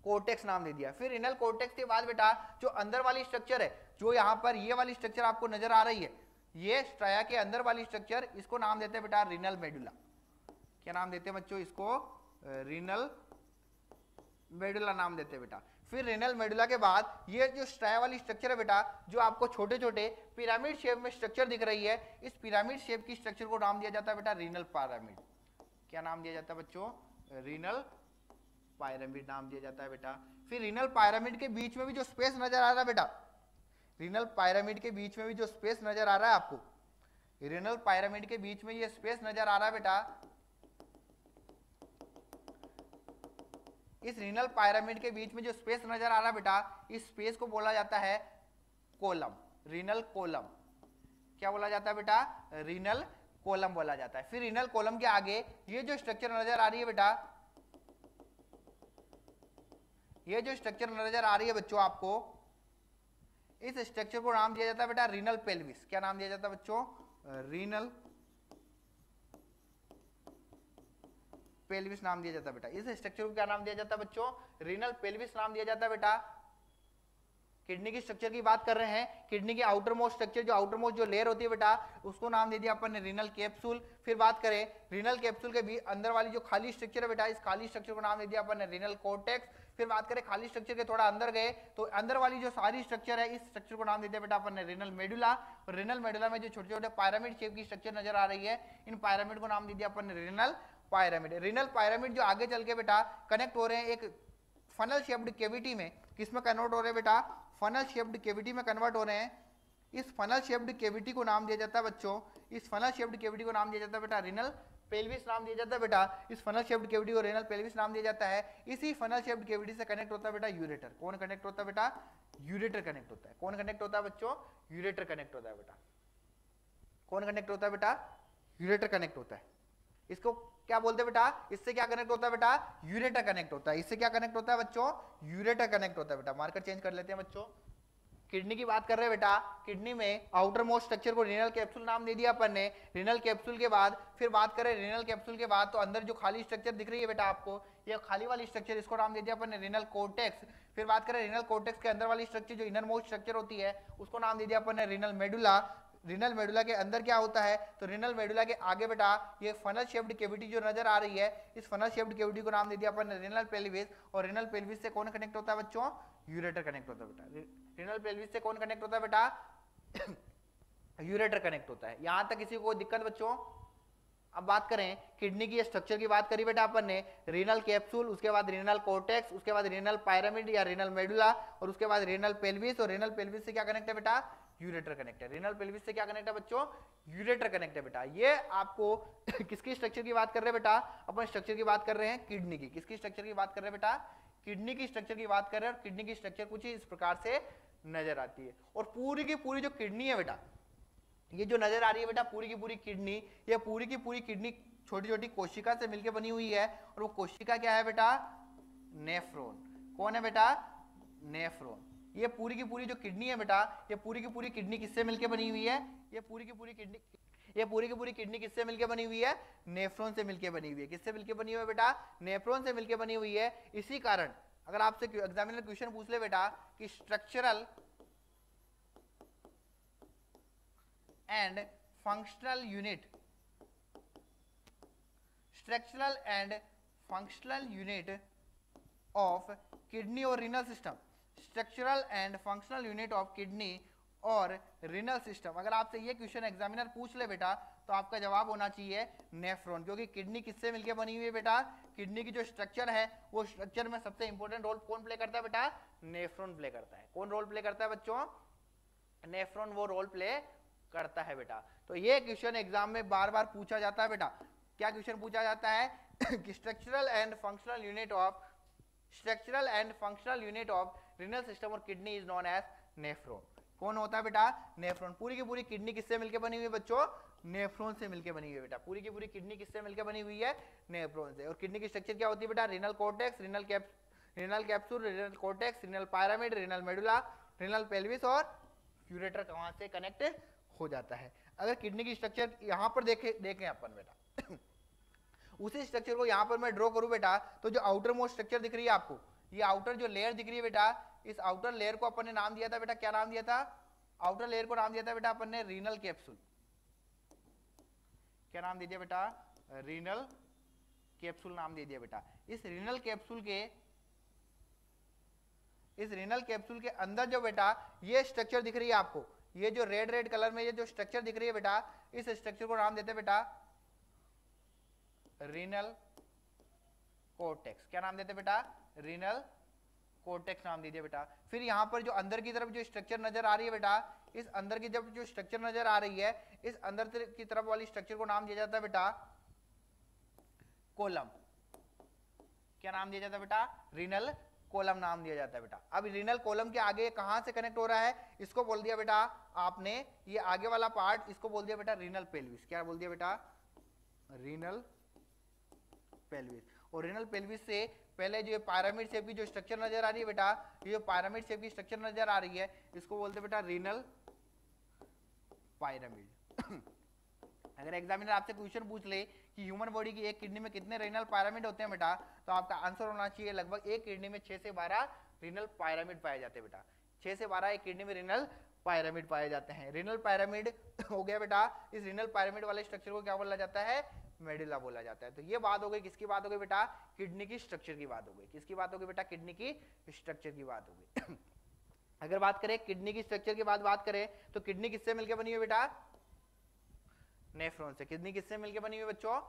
कोर्टेक्स नाम दे दिया। फिर रीनल कोर्टेक्स के बाद बेटा जो अंदर वाली स्ट्रक्चर है, जो यहाँ पर ये वाली स्ट्रक्चर आपको नजर आ रही है, ये स्ट्राया के अंदर वाली स्ट्रक्चर, इसको नाम देते हैं बेटा रीनल मेडुला। क्या नाम देते हैं बच्चों? इसको रीनल मेडुला नाम देते हैं बेटा। फिर रीनल मेडुला के बाद ये जो स्ट्राया वाली स्ट्रक्चर है बेटा, जो आपको छोटे छोटे पिरामिड शेप में स्ट्रक्चर दिख रही है, इस पिरामिड शेप की स्ट्रक्चर को नाम दिया जाता है बेटा रीनल पिरामिड। क्या नाम दिया जाता है बच्चों? रीनल पिरामिड नाम दिया जाता है बेटा। फिर रीनल पिरामिड के बीच में भी जो स्पेस नजर आ रहा है बेटा, रीनल पिरामिड के बीच में भी जो स्पेस नजर आ रहा है आपको, रीनल पिरामिड के बीच में ये स्पेस नजर आ रहा है बेटा, इस रीनल पिरामिड के बीच में जो स्पेस नजर आ रहा है बेटा, इस स्पेस को बोला जाता है कोलम, रीनल कोलम। क्या बोला जाता है बेटा? रीनल कोलम बोला जाता है। फिर रीनल कोलम के आगे ये जो स्ट्रक्चर नजर आ रही है बेटा, ये जो स्ट्रक्चर नजर आ रही है बच्चों आपको, इस स्ट्रक्चर को नाम दिया जाता है बेटा रीनल पेल्विस। क्या नाम दिया जाता है बच्चों? रीनल पेल्विस नाम दिया जाता है बेटा। इस स्ट्रक्चर को क्या नाम दिया जाता है बच्चों? रीनल पेल्विस नाम दिया जाता है बेटा। किडनी की स्ट्रक्चर की बात कर रहे हैं, किडनी की आउटर मोस्ट स्ट्रक्चर, जो आउटर मोस्ट जो लेयर होती है बेटा, उसको नाम दे दिया अपन ने रीनल कैप्सूल। फिर बात करें रीनल कैप्सूल के भी अंदर वाली जो खाली स्ट्रक्चर है बेटा, इस खाली स्ट्रक्चर को नाम दे दिया अपन ने रीनल कोर्टेक्स। फिर बात करें खाली स्ट्रक्चर के थोड़ा अंदर गए तो अंदर वाली जो सारी स्ट्रक्चर है, इस स्ट्रक्चर को नाम दे दिया बेटा अपन ने रीनल मेडुला। और रीनल मेडुला में जो छोटे छोटे पिरामिड शेप की स्ट्रक्चर नजर आ रही है, इन पिरामिड को नाम दे दिया अपन ने रीनल पिरामिड। रीनल पिरामिड जो आगे चल के बेटा कनेक्ट हो रहे हैं एक फनल शेप्ड कैविटी में, किसमें कन्वर्ट हो रहे हैं बेटा? फनल शेप्ड कैविटी में कन्वर्ट हो रहे हैं। इस फनल शेप्ड कैविटी को नाम दिया जाता है बच्चों, इस फनल शेप्ड कैविटी को नाम दिया जाता है बेटा रीनल पेल्विस नाम दिया जाता है बेटा। इस फनल शेप्ड कैविटी को रीनल पेल्विस नाम दिया जाता है। इसी फनल शेप्ड कैविटी से कनेक्ट होता है बेटा यूरेटर। कौन कनेक्ट होता है बेटा? यूरेटर कनेक्ट होता है। कौन कनेक्ट होता है बच्चों? यूरेटर कनेक्ट होता है बेटा। कौन कनेक्ट होता है बेटा? यूरेटर कनेक्ट होता है। इसको क्या बोलते हैं बेटा? इससे क्या कनेक्ट होता है बेटा? यूरेटर कनेक्ट होता है। इससे क्या कनेक्ट होता है बच्चों? यूरेटर कनेक्ट होता है बेटा। मार्कर चेंज कर लेते हैं बच्चों। किडनी की बात कर रहे हैं बेटा, किडनी में आउटर मोस्ट स्ट्रक्चर को रीनल कैप्सूल नाम दे दिया अपन ने। रीनल कैप्सूल के बाद फिर बात करें रीनल कैप्सूल के बाद, तो अंदर जो खाली स्ट्रक्चर दिख रही है बेटा आपको, ये खाली वाली स्ट्रक्चर, इसको नाम दे दिया अपन ने रीनल कोर्टेक्स। फिर बात करें रीनल कोर्टेक्स के अंदर वाली स्ट्रक्चर जो इनर मोस्ट स्ट्रक्चर होती है, उसको नाम दे दिया अपन ने रीनल मेडुला। रीनल मेडुला के अंदर क्या होता है? तो रीनल मेडुला के आगे बेटा ये फनल शेप्ड कैविटी जो नजर आ रही है, इस फनल शेप्ड कैविटी को नाम दे दिया अपन ने रीनल पेल्विस। और रीनल पेल्विस से कौन कनेक्ट होता है बच्चों? यूरेटर कनेक्ट होता है बेटा। रीनल पेल्विस से कौन कनेक्ट होता है बेटा? यूरेटर कनेक्ट होता है। यहां तक किसी को दिक्कत बच्चों? अब बात करें किडनी की स्ट्रक्चर की बात करी बेटा अपन ने, रीनल कैप्सूल, उसके बाद रीनल कोर्टेक्स, उसके बाद रीनल पिरामिड या रीनल मेडुला, और उसके बाद रीनल पेल्विस। और रीनल पेल्विस से क्या कनेक्ट है बेटा? यूरेटर कनेक्ट है। रीनल पेल्विस से क्या कनेक्ट है बच्चों? यूरेटर कनेक्ट है बेटा। ये आपको किसकी स्ट्रक्चर की बात कर रहे हैं बेटा? अपन स्ट्रक्चर की बात कर रहे हैं किडनी की। किसकी स्ट्रक्चर की बात कर रहे हैं बेटा? किडनी की स्ट्रक्चर की बात कर रहे हैं। और किडनी की स्ट्रक्चर कुछ इस प्रकार से नजर आती है। और पूरी की पूरी जो किडनी है बेटा, ये जो नजर आ रही है बेटा पूरी की पूरी किडनी, ये पूरी की पूरी किडनी छोटी छोटी कोशिका से मिलकर बनी हुई है। और वो कोशिका क्या है बेटा? नेफ्रॉन। कौन है बेटा? नेफ्रॉन। ये पूरी की पूरी जो किडनी है बेटा, ये पूरी की पूरी किडनी किससे मिलकर बनी हुई है? ये पूरी की पूरी किडनी ये पूरी की पूरी किडनी किससे मिलकर बनी हुई है? नेफ्रॉन से मिलकर बनी हुई है। किससे मिलकर बनी हुई है बेटा? नेफ्रॉन से मिलकर बनी हुई है। इसी कारण अगर आपसे एग्जामिनर क्वेश्चन पूछ ले बेटा कि structural and functional unit, structural and functional unit of kidney और renal system, structural and functional unit of kidney और रीनल सिस्टम, अगर आपसे ये क्वेश्चन एग्जामिनर पूछ ले बेटा तो आपका जवाब होना चाहिए नेफ्रॉन, क्योंकि किडनी किससे मिलकर बनी हुई है बेटा? किडनी की जो स्ट्रक्चर है वो स्ट्रक्चर में सबसे इंपॉर्टेंट रोल कौन प्ले करता है बेटा? नेफ्रॉन प्ले करता है। कौन रोल प्ले करता है बच्चों? नेफ्रॉन वो रोल प्ले करता है बेटा। तो ये क्वेश्चन एग्जाम में बार बार पूछा जाता है बेटा। क्या क्वेश्चन पूछा जाता है कि structural and functional unit of, structural and functional unit of renal system और kidney is known as nephron. कौन होता है बेटा? नेफ्रॉन। पूरी की पूरी किडनी किससे मिलकर बनी हुई है बच्चों? नेफ्रॉन से मिलकर बनी हुई है बेटा। पूरी की पूरी किडनी किससे मिलकर बनी हुई है? नेफ्रॉन से। और किडनी की स्ट्रक्चर क्या होती है बेटा? Renal cortex, renal capsule, renal cortex, renal pyramid, renal medulla, renal pelvis और यूरेटर कहां से कनेक्ट हो जाता है। अगर किडनी की स्ट्रक्चर यहां पर देखें अपन बेटा उसी स्ट्रक्चर को यहां पर मैं ड्रॉ करूं बेटा, तो जो आउटर मोस्ट स्ट्रक्चर दिख रही है आपको, ये आउटर जो लेयर दिख रही है बेटा, इस आउटर लेयर को अपन ने नाम दिया था बेटा, क्या नाम दिया था? आउटर लेयर को नाम दिया था बेटा अपन ने रीनल कैप्सूल। क्या नाम दे दिया बेटा? रीनल कैप्सूल नाम दे दिया बेटा। इस रीनल कैप्सूल के अंदर जो बेटा ये स्ट्रक्चर दिख रही है आपको, ये जो रेड कलर में ये जो स्ट्रक्चर दिख रही है बेटा, इस स्ट्रक्चर को नाम देते हैं बेटा रीनल कॉर्टेक्स। क्या नाम देते बेटा? रीनल कॉर्टेक्स नाम दीजिए बेटा। फिर यहां पर जो अंदर की तरफ जो स्ट्रक्चर नजर आ रही है बेटा, इस अंदर की जब जो स्ट्रक्चर नजर आ रही है, इस अंदर की तरफ वाली स्ट्रक्चर को नाम दिया जाता है बेटा कोलम। क्या नाम दिया जाता है बेटा? रीनल कोलम नाम दिया जाता है बेटा। अब रीनल कोलम के आगे कहां से कनेक्ट हो रहा है? इसको बोल दिया बेटा आपने, ये आगे वाला पार्ट, इसको बोल दिया बेटा रीनल पेल्विस। क्या बोल दिया बेटा? Renal pelvis. और रीनल पेल्विस से पहले जो पिरामिड शेप की जो स्ट्रक्चर नजर आ रही है बेटा, ये जो पिरामिड शेप की स्ट्रक्चर नजर आ रही है, इसको बोलते हैं बेटा रीनल पिरामिड। अगर एग्जामिनर आपसे क्वेश्चन पूछ ले कि ह्यूमन बॉडी की एक किडनी में कितने रीनल पिरामिड होते हैं बेटा, तो आपका आंसर होना चाहिए लगभग एक किडनी में 6 से 12 रीनल पिरामिड पाए जाते हैं बेटा। 6 से 12 एक किडनी में रीनल पिरामिड पाए जाते हैं। रीनल पिरामिड हो गया बेटा। इस रीनल पिरामिड वाले स्ट्रक्चर को क्या बोला जाता है? मेडुला बोला जाता है। तो ये बात हो गई, किसकी बात हो गई बेटा? किडनी की स्ट्रक्चर की बात हो गई। किसकी बात हो गई बेटा? किडनी की स्ट्रक्चर की बात हो गई। अगर बात करें किडनी की स्ट्रक्चर की बात करें तो किडनी किससे मिलकर बनी हुई बेटा? नेफ्रॉन से। किडनी किससे मिलकर बनी हुई बच्चों?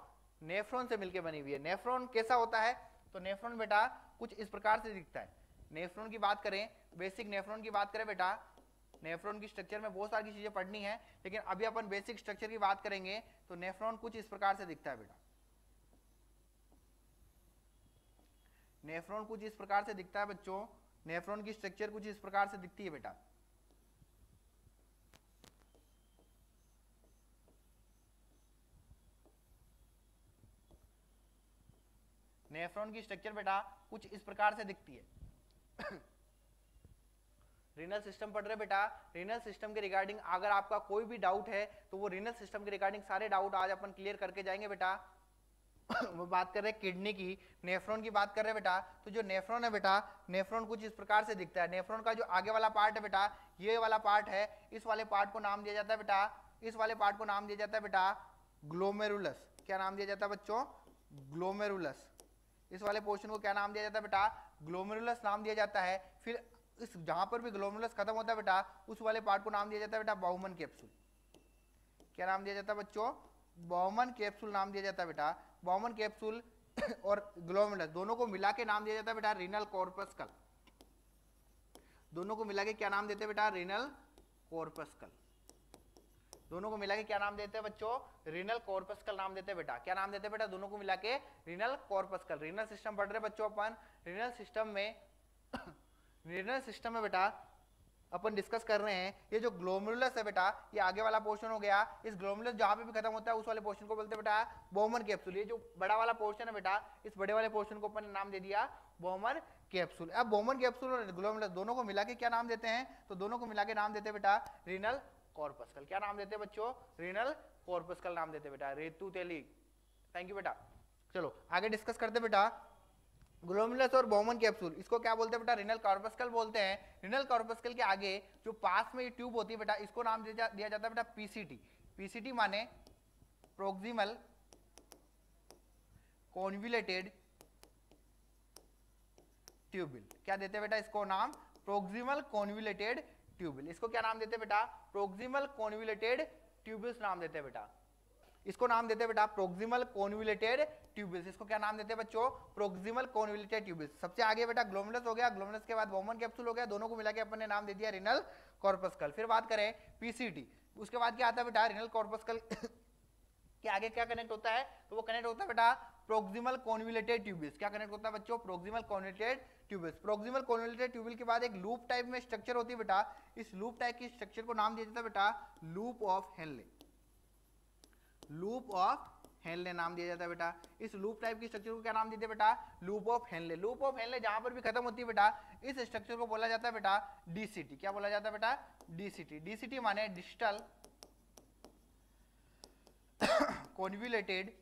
नेफ्रॉन से मिलकर बनी हुई है। नेफ्रॉन कैसा होता है? तो नेफ्रॉन बेटा कुछ इस प्रकार से दिखता है। नेफ्रॉन की बात करें, बेसिक नेफ्रॉन की बात करें बेटा, नेफ्रॉन की स्ट्रक्चर में बहुत सारी चीजें पढ़नी है, लेकिन अभी अपन बेसिक स्ट्रक्चर की बात करेंगे। तो नेफ्रॉन कुछ इस प्रकार से दिखता है बेटा। नेफ्रॉन कुछ इस प्रकार से दिखता है बच्चों। नेफ्रॉन की स्ट्रक्चर कुछ इस प्रकार से दिखती है बेटा। नेफ्रॉन की स्ट्रक्चर बेटा कुछ इस प्रकार से दिखती है। रीनल सिस्टम पढ़ रहे बेटा। रीनल सिस्टम के रिगार्डिंग अगर आपका कोई भी डाउट है तो वो रीनल सिस्टम के रिगार्डिंग सारे डाउट आज अपन क्लियर करके जाएंगे बेटा। वो बात कर रहे हैं किडनी की, नेफ्रॉन की बात कर रहे हैं बेटा। तो जो नेफ्रॉन है बेटा, नेफ्रॉन कुछ इस प्रकार से दिखता है। नेफ्रॉन का जो आगे वाला पार्ट है बेटा, ये वाला पार्ट है, इस वाले पार्ट को नाम दिया जाता है बेटा, इस वाले पार्ट को नाम दिया जाता है बेटा ग्लोमेरुलस। क्या नाम दिया जाता है बच्चों? ग्लोमेरुलस। इस वाले पोर्शन को क्या नाम दिया जाता है बेटा? ग्लोमेरुलस नाम दिया जाता है। फिर इस जहां पर भी ग्लोमेरुलस खत्म होता है बेटा, उस वाले पार्ट को नाम दिया जाता है बेटा बाउमन कैप्सूल। क्या नाम दिया जाता है बच्चों? बाउमन कैप्सूल नाम दिया जाता है बेटा। बाउमन कैप्सूल और ग्लोमेरुलस दोनों को मिला के नाम दिया जाता है बेटा रीनल कॉर्पस्कल। दोनों को मिला के क्या नाम देते हैं बेटा? Renal corpuscle. दोनों को मिला के क्या नाम देते हैं बच्चों? रीनल कॉर्पस्कल नाम देते हैं बेटा। क्या नाम देते हैं बेटा? दोनों को मिला के रीनल कॉर्पस्कल। रीनल सिस्टम पढ़ रहे बच्चों अपन। रीनल सिस्टम में बेटा अपन डिस्कस कर रहे हैं, ये जो ग्लोमेरुलस है बेटा, ये आगे वाला पोर्शन हो गया। इस ग्लोमेरुलस जहां पे भी खत्म होता है उस वाले पोर्शन को बोलते हैं बेटा बाउमन कैप्सूल। ये जो बड़ा वाला पोर्शन है बेटा, इस बड़े वाले पोर्शन को अपन ने नाम दे दिया बाउमन कैप्सूल। अब बाउमन कैप्सूल और ग्लोमेरुलस दोनों को मिला के क्या नाम देते हैं? तो दोनों को मिला के नाम देते हैं बेटा रीनल कॉर्पस्कल। क्या नाम देते हैं बच्चों? रीनल कॉर्पस्कल नाम देते बेटा। रेतु तेली, थैंक यू बेटा। चलो आगे डिस्कस करते बेटा। ग्लोमेरुलस और बोमन कैप्सूल, इसको क्या बोलते हैं बेटा? रीनल कॉर्पस्कल बोलते हैं। रीनल कॉर्पस्कल के आगे जो पास में ये ट्यूब होती है बेटा, इसको नाम दिया जाता है बेटा पीसीटी। पीसीटी माने प्रोक्सिमल कॉन्वुलेटेड ट्यूबिल। क्या देते हैं बेटा इसको नाम? Proximal convoluted tubule. इसको क्या नाम देते हैं बेटा? प्रोक्सिमल कॉन्वुलेटेड ट्यूबिल्स नाम देते हैं बेटा। इसको नाम देते हैं बेटा प्रोक्सिमल कॉन्वुलेटेड ट्यूबिल्स। इसको क्या नाम देते हैं बच्चों? Proximal convoluted tubules. सबसे आगे बेटा ग्लोमेरुलस हो गया, ग्लोमेरुलस के बाद बोमन कैप्सूल हो गया, दोनों को मिला के अपन ने नाम दे दिया रीनल कॉर्पस्कल। फिर बात करें पीसीटी, उसके बाद क्या आता है बेटा? रीनल कॉर्पस्कल के आगे क्या कनेक्ट होता है? तो वो कनेक्ट होता है बेटा प्रोक्सिमल कॉन्वुलेटेड ट्यूबिल्स। क्या कनेक्ट होता है बच्चों? Proximal convoluted tubules. Proximal convoluted tubule के बाद एक लूप टाइप में स्ट्रक्चर होती है बेटा। इस लूप टाइप की स्ट्रक्चर को नाम दिया जाता है बेटा loop of Henle. Loop of Henle नाम दिया जाता है बेटा। इस लूप टाइप की स्ट्रक्चर को क्या नाम देते हैं बेटा? Loop of Henle. Loop of Henle जहां पर भी खत्म होती है बेटा, इस स्ट्रक्चर को बोला जाता है बेटा डीसीटी। क्या बोला जाता है बेटा? डीसीटी। डीसीटी माने डिस्टल कॉन्वुलेटेड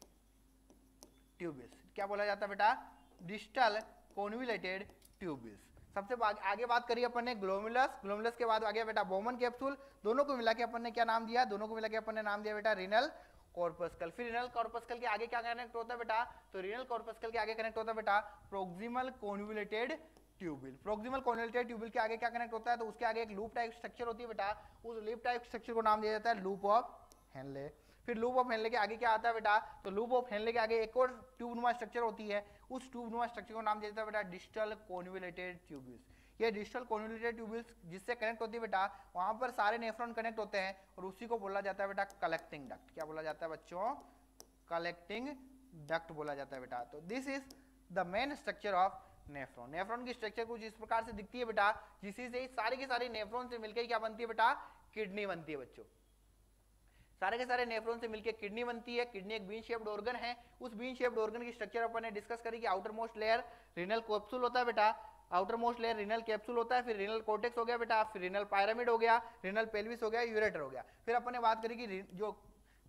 ट्यूबिल्स। क्या बोला जाता है बेटा? Distal convoluted tubules. सबसे आगे बात करिए अपन ने ग्लोमेरुलस। ग्लोमेरुलस के बाद आ गया बेटा बोमन कैप्सूल। दोनों को मिला के अपन ने क्या नाम दिया? दोनों को मिला के अपन ने नाम दिया बेटा रीनल कॉर्पस्कल। फिर रीनल कॉर्पस्कल के आगे क्या कनेक्ट होता है बेटा? तो रीनल कॉर्पस्कल के आगे कनेक्ट होता है बेटा proximal convoluted ट्यूबिल। Proximal convoluted tubule के आगे क्या कनेक्ट होता है? तो उसके आगे एक लूप टाइप स्ट्रक्चर होती है बेटा। उस लूप टाइप स्ट्रक्चर को नाम दिया जाता है लूप ऑफ हेनले। फिर लूप ऑफ हेनले के आगे क्या आता है बेटा? तो लूप ऑफ हेनले के आगे एक और ट्यूबनुमा स्ट्रक्चर होती है। उस ट्यूबनुमा स्ट्रक्चर को नाम दिया जाता है बेटा डिस्टल कॉन्वुलेटेड ट्यूबिल्स। ये डिस्टल कॉन्वुलेटेड ट्यूबिल्स जिससे कनेक्ट होती है बेटा, वहां पर सारे नेफ्रॉन कनेक्ट होते हैं और उसी को बोला जाता है बेटा कलेक्टिंग डक्ट। क्या बोला जाता है बच्चों? कलेक्टिंग डक्ट बोला जाता है बेटा। तो this is the main structure of nephron. Nephron की स्ट्रक्चर कुछ इस प्रकार से दिखती है बेटा, जिससे से सारी की सारी नेफ्रॉन से मिलकर क्या बनती है बेटा? किडनी बनती है बच्चों। सारे के सारे नेफ्रॉन से मिलकर किडनी बनती है। किडनी एक बीन शेप्ड ऑर्गन है। उस बीन शेप्ड ऑर्गन की स्ट्रक्चर अपन ने डिस्कस करी कि outer most layer renal capsule होता है बेटा। Outer most layer renal capsule होता है। फिर रीनल कॉर्टेक्स हो गया बेटा, फिर रीनल पायरामिड हो गया, रीनल पेल्विस हो गया, यूरेटर हो गया। फिर अपन ने बात करी कि जो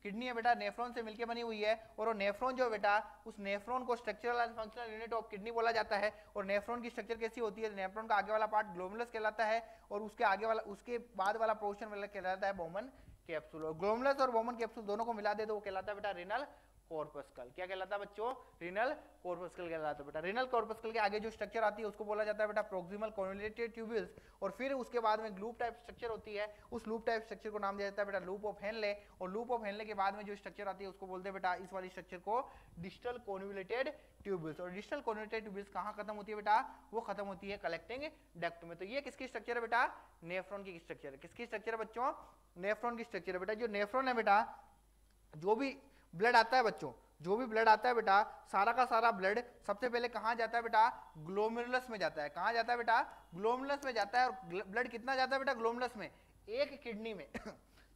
किडनी है बेटा नेफ्रॉन से मिलकर बनी हुई है, और वो नेफ्रॉन जो है बेटा, उस नेफ्रॉन को structural and functional unit of kidney बोला जाता है। और नेफ्रॉन की स्ट्रक्चर कैसी होती है? नेफ्रॉन का आगे वाला पार्ट ग्लोमेरुलस कहलाता है और उसके आगे वाला, उसके बाद वाला पोर्शन कहलाता है बोमन कैप्सूल। और ग्लोमेरुलस और बोमन कैप्सूल दोनों को मिला दे तो वो कहलाता है बेटा रीनल कॉर्पस्कल। क्या कहलाता है बच्चों? रीनल कॉर्पस्कल कहलाता है बेटा। रीनल कॉर्पस्कल के आगे जो स्ट्रक्चर आती है उसको बोला जाता है बेटा प्रोक्सिमल कॉन्वुलेटेड ट्यूबिल्स। और फिर उसके बाद में लूप टाइप स्ट्रक्चर होती है, उस लूप टाइप स्ट्रक्चर को नाम दिया जाता है बेटा लूप ऑफ हेनले। और लूप ऑफ हेनले के बाद में जो स्ट्रक्चर आती है उसको बोलते हैं बेटा, इस वाली स्ट्रक्चर को डिस्टल कॉन्वुलेटेड ट्यूबिल्स। और डिस्टल कॉन्वुलेटेड ट्यूबिल्स कहाँ खत्म होती है बेटा? वो खत्म होती है कलेक्टिंग डक्ट में। तो ये किसकी स्ट्रक्चर है बेटा? नेफ्रॉन की स्ट्रक्चर है। किसकी स्ट्रक्चर है बच्चों? नेफ्रॉन की स्ट्रक्चर है बेटा। जो नेफ्रॉन है बेटा, जो भी ब्लड आता है बच्चों, जो भी ब्लड आता है बेटा, सारा का सारा ब्लड सबसे पहले कहाँ जाता है बेटा? ग्लोमेरुलस में जाता है। कहाँ जाता है बेटा? ग्लोमेरुलस में जाता है। और ब्लड कितना जाता है बेटा ग्लोमेरुलस में? एक किडनी में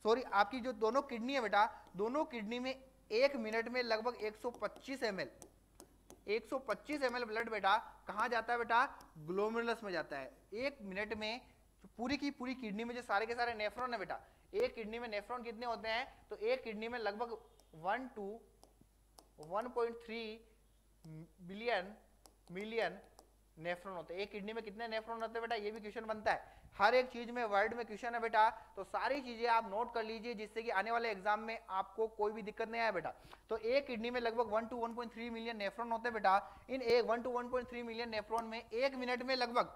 सॉरी, आपकी जो दोनों किडनी है बेटा, दोनों किडनी में एक मिनट में लगभग 125 ml 125 ml ब्लड बेटा कहाँ जाता है बेटा? ग्लोमेरुलस में जाता है। एक मिनट में पूरी की पूरी किडनी में जो सारे के सारे नेफ्रॉन है बेटा, एक किडनी में नेफ्रॉन कितने होते हैं? तो एक किडनी में लगभग 1 to 1.3 मिलियन नेफ्रॉन होते हैं। एक किडनी में कितने नेफ्रॉन होते हैं बेटा? ये भी क्वेश्चन बनता है। हर एक चीज में वर्ड में क्वेश्चन है बेटा, तो सारी चीजें आप नोट कर लीजिए जिससे कि आने वाले एग्जाम में आपको कोई भी दिक्कत नहीं आए बेटा। तो एक किडनी में लगभग 1 to 1.3 मिलियन नेफ्रॉन होते हैं बेटा। इन 1 to 1.3 मिलियन नेफ्रॉन में एक मिनट में लगभग,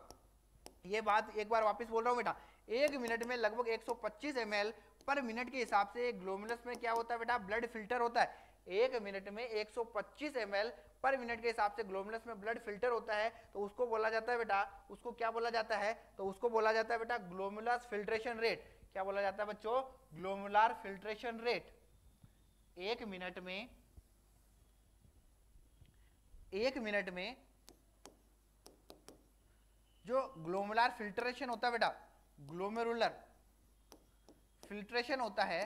ये बात एक बार वापस बोल रहा हूं बेटा, एक मिनट में लगभग 125 ml पर मिनट के हिसाब से ग्लोमेरुलस में क्या होता है बेटा? ब्लड फिल्टर होता है। एक मिनट में 125 ml पर मिनट के हिसाब से ग्लोमेरुलस में ब्लड फिल्टर होता है। तो उसको बोला जाता है बेटा, उसको क्या बोला जाता है? तो उसको बोला जाता है बेटा ग्लोमेरुलर फिल्ट्रेशन रेट। क्या बोला जाता है बच्चों? Glomerular filtration rate. एक मिनट में जो ग्लोमेरुलर फिल्ट्रेशन होता है बेटा, ग्लोमेरुलर फिल्ट्रेशन होता है,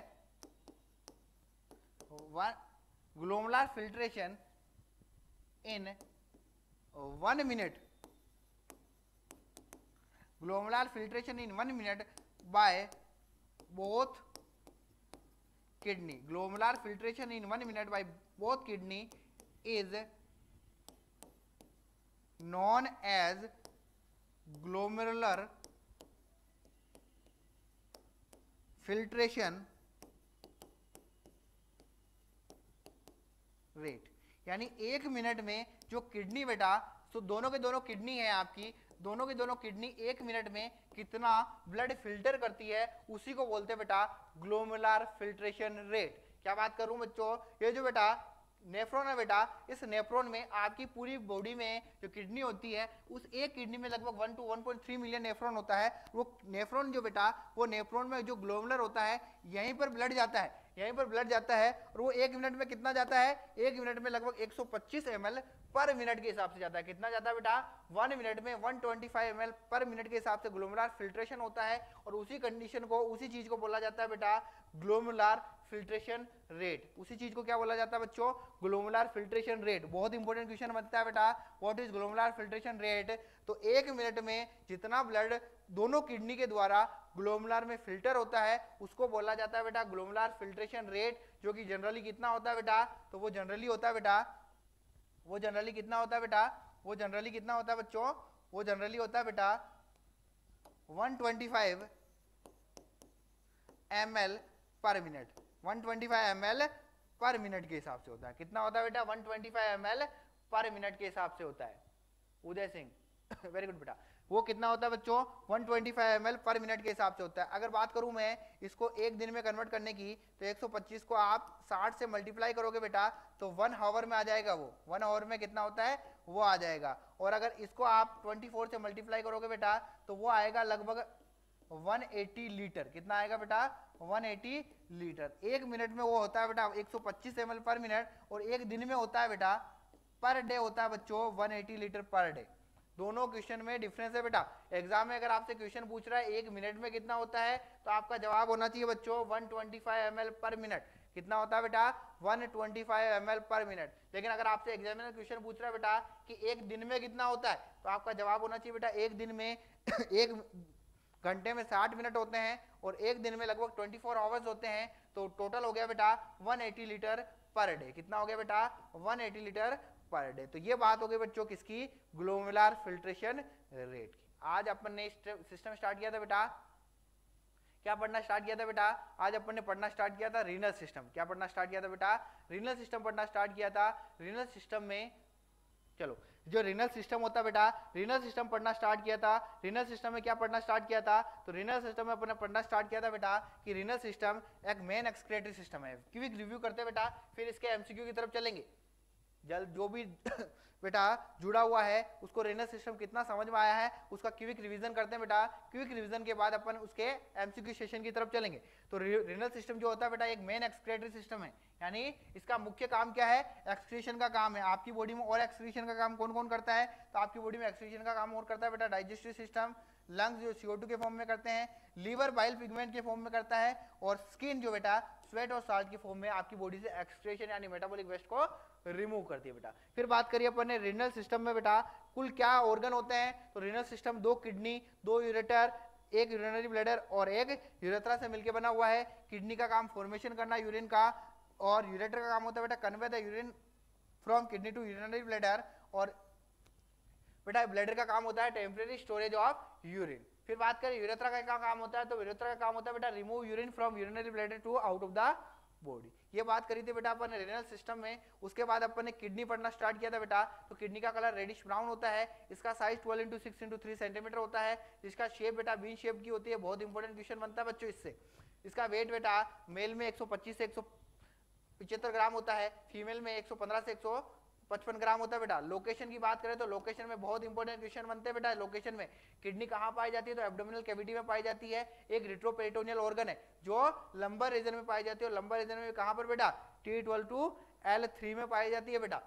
glomerular filtration in 1 minute, glomerular filtration in 1 minute by both kidney. Glomerular filtration in 1 minute by both kidney is known as glomerular filtration rate. यानी 1 मिनट में जो किडनी बेटा, तो दोनों के दोनों किडनी है आपकी, दोनों की दोनों किडनी 1 मिनट में कितना ब्लड फिल्टर करती है, उसी को बोलते हैं बेटा ग्लोमेरुलर फिल्ट्रेशन रेट. क्या बात करूं बच्चों, ये जो बेटा नेफ्रॉन है बेटा, इस नेफ्रॉन में आपकी पूरी बॉडी में जो किडनी होती है, उस एक किडनी में लगभग 1 to 1.3 मिलियन नेफ्रॉन होता है. वो नेफ्रॉन जो बेटा, वो नेफ्रॉन में जो ग्लोमेरुलर होता है, यहीं पर ब्लड जाता है, यहीं पर ब्लड जाता है. और वो 1 मिनट में कितना जाता है, 1 मिनट में लगभग 125 ml पर मिनट के हिसाब से जाता है. कितना जाता है बेटा, 1 मिनट में 125 ml पर मिनट के हिसाब से ग्लोमेरुलर फिल्ट्रेशन होता है. और उसी कंडीशन को, उसी चीज को बोला जाता है बेटा ग्लोमेरुलर फिल्ट्रेशन रेट. उसी चीज को क्या बोला जाता है बच्चों, ग्लोमेरुलर फिल्ट्रेशन रेट. बहुत इंपॉर्टेंट क्वेश्चन बनता है बेटा, what is glomerular filtration rate. तो 1 मिनट में जितना ब्लड दोनों किडनी के द्वारा ग्लोमेरुलर में फिल्टर होता है, उसको बोला जाता है बेटा ग्लोमेरुलर फिल्ट्रेशन रेट. जो कि जनरली कितना होता है बेटा, तो वो जनरली होता है बेटा, वो जनरली कितना होता है बेटा, वो जनरली कितना होता है बच्चों, वो जनरली होता है बेटा 125 ml पर मिनट. 125 ml पर मिनट के हिसाब से होता है. कितना होता है बेटा, 125 ml पर मिनट के हिसाब से होता है. उदय सिंह वेरी गुड बेटा. वो कितना होता है बच्चों, 125 ml पर मिनट के हिसाब से होता है. अगर बात करूं मैं इसको एक दिन में कन्वर्ट करने की, तो 125 को आप 60 से मल्टीप्लाई करोगे बेटा, तो 1 आवर में आ जाएगा. वो 1 आवर में कितना होता है, वो आ जाएगा. और अगर इसको आप 24 से मल्टीप्लाई करोगे बेटा, तो वो आएगा लगभग 180 लीटर. कितना आएगा बेटा, 180 लीटर. 1 मिनट में वो होता है बेटा 125 ml पर मिनट, और एक दिन में होता है बेटा, पर डे होता है बच्चों 180 लीटर पर डे. दोनों क्वेश्चन में डिफरेंस है बेटा. एग्जाम में अगर आपसे क्वेश्चन पूछ रहा है 1 मिनट में कितना होता है, तो आपका जवाब होना चाहिए बच्चों 125 ml पर मिनट. कितना होता है बेटा, 125 ml पर मिनट. लेकिन अगर आपसे एग्जामिनर क्वेश्चन पूछ रहा है बेटा कि एक दिन में कितना होता है, तो आपका जवाब होना चाहिए बेटा एक दिन में 1 घंटे में 60 मिनट होते हैं, और एक दिन में लगभग 24 आवर्स होते हैं. तो टोटल हो गया बेटा 180 लीटर पर डे. कितना हो गया बेटा, 180 लीटर पर डे. तो ये बात हो गई बच्चों किसकी, ग्लोमेरुलर फिल्ट्रेशन रेट की. आज अपन ने सिस्टम स्टार्ट किया था बेटा, क्या पढ़ना स्टार्ट किया था बेटा, आज अपन ने पढ़ना स्टार्ट किया था रीनल सिस्टम. क्या पढ़ना स्टार्ट किया था बेटा, रीनल सिस्टम पढ़ना स्टार्ट किया था. रीनल सिस्टम में चलो, जो रीनल सिस्टम होता है बेटा, रीनल सिस्टम पढ़ना स्टार्ट किया था. रीनल सिस्टम में क्या पढ़ना स्टार्ट किया था, तो रीनल सिस्टम में अपने पढ़ना स्टार्ट किया था बेटा कि रीनल सिस्टम एक मेन एक्सक्रीटरी सिस्टम है. क्विक रिव्यू करते हैं बेटा, फिर इसके एमसीक्यू की तरफ चलेंगे. जल्द जो भी बेटा जुड़ा हुआ है उसको रीनल सिस्टम कितना समझ में आया है, उसका क्विक रिवीजन करते हैं बेटा. क्विक रिवीजन के बाद अपन उसके एमसीक्यू सेशन की तरफ चलेंगे. तो रीनल सिस्टम जो होता है बेटा एक मेन एक्सक्रीटरी सिस्टम है. यानी इसका मुख्य काम क्या है, एक्सक्रीशन का काम है. आपकी बॉडी में और एक्सक्रीशन का काम कौन कौन करता है, तो आपकी बॉडी में एक्सक्रीशन का काम और करता है बेटा डाइजेस्टिव सिस्टम, लंग्स जो CO2 के फॉर्म में करते हैं, लीवर बाइल पिगमेंट के फॉर्म में करता है, और स्किन जो बेटा स्वेट और साल्ट के फॉर्म में आपकी बॉडी से एक्सक्रीशन यानी मेटाबॉलिक वेस्ट को रिमूव करती है बेटा. फिर बात करिए अपन ने रीनल सिस्टम में बेटा कुल क्या ऑर्गन होते हैं, तो renal system 2 kidney, 2 ureter, 1 urinary bladder और 1 यूरेथ्रा से मिलकर बना हुआ है. किडनी का काम फॉर्मेशन करना यूरिन का, और यूरेटर का काम होता है बेटा convey the urine from kidney to urinary bladder, और बेटा ब्लैडर का काम होता है टेम्परेरी स्टोरेज ऑफ यूरिन. फिर बात करें यूरेथ्रा का क्या काम होता है, तो यूरेथ्रा का काम होता है बेटा remove urine from urinary bladder to out of the body. ये बात करी थी बेटा अपन रीनल सिस्टम में. उसके बाद अपन ने किडनी पढ़ना स्टार्ट किया था बेटा. तो किडनी का कलर रेडिश ब्राउन होता है. इसका साइज 12 × 6 × 3 सेंटीमीटर होता है. जिसका शेप बेटा बीन शेप की होती है. बहुत इंपॉर्टेंट क्वेश्चन बनता है बच्चों इससे. इसका वेट बेटा मेल में 125 से 175 ग्राम होता है, फीमेल में 115 से 155 ग्राम होता है बेटा. लोकेशन की बात करें तो लोकेशन में बहुत इंपॉर्टेंट क्वेश्चन बनते हैं बेटा. लोकेशन में किडनी कहाँ पाई जाती है, तो एब्डोमिनल कैविटी में पाई जाती है. एक रिट्रोपेरिटोनियल ऑर्गन है जो लंबर रीजन में पाई जाती है, और लंबर रीजन में कहाँ पर बेटा T12 to L3 में पाई जाती है बेटा.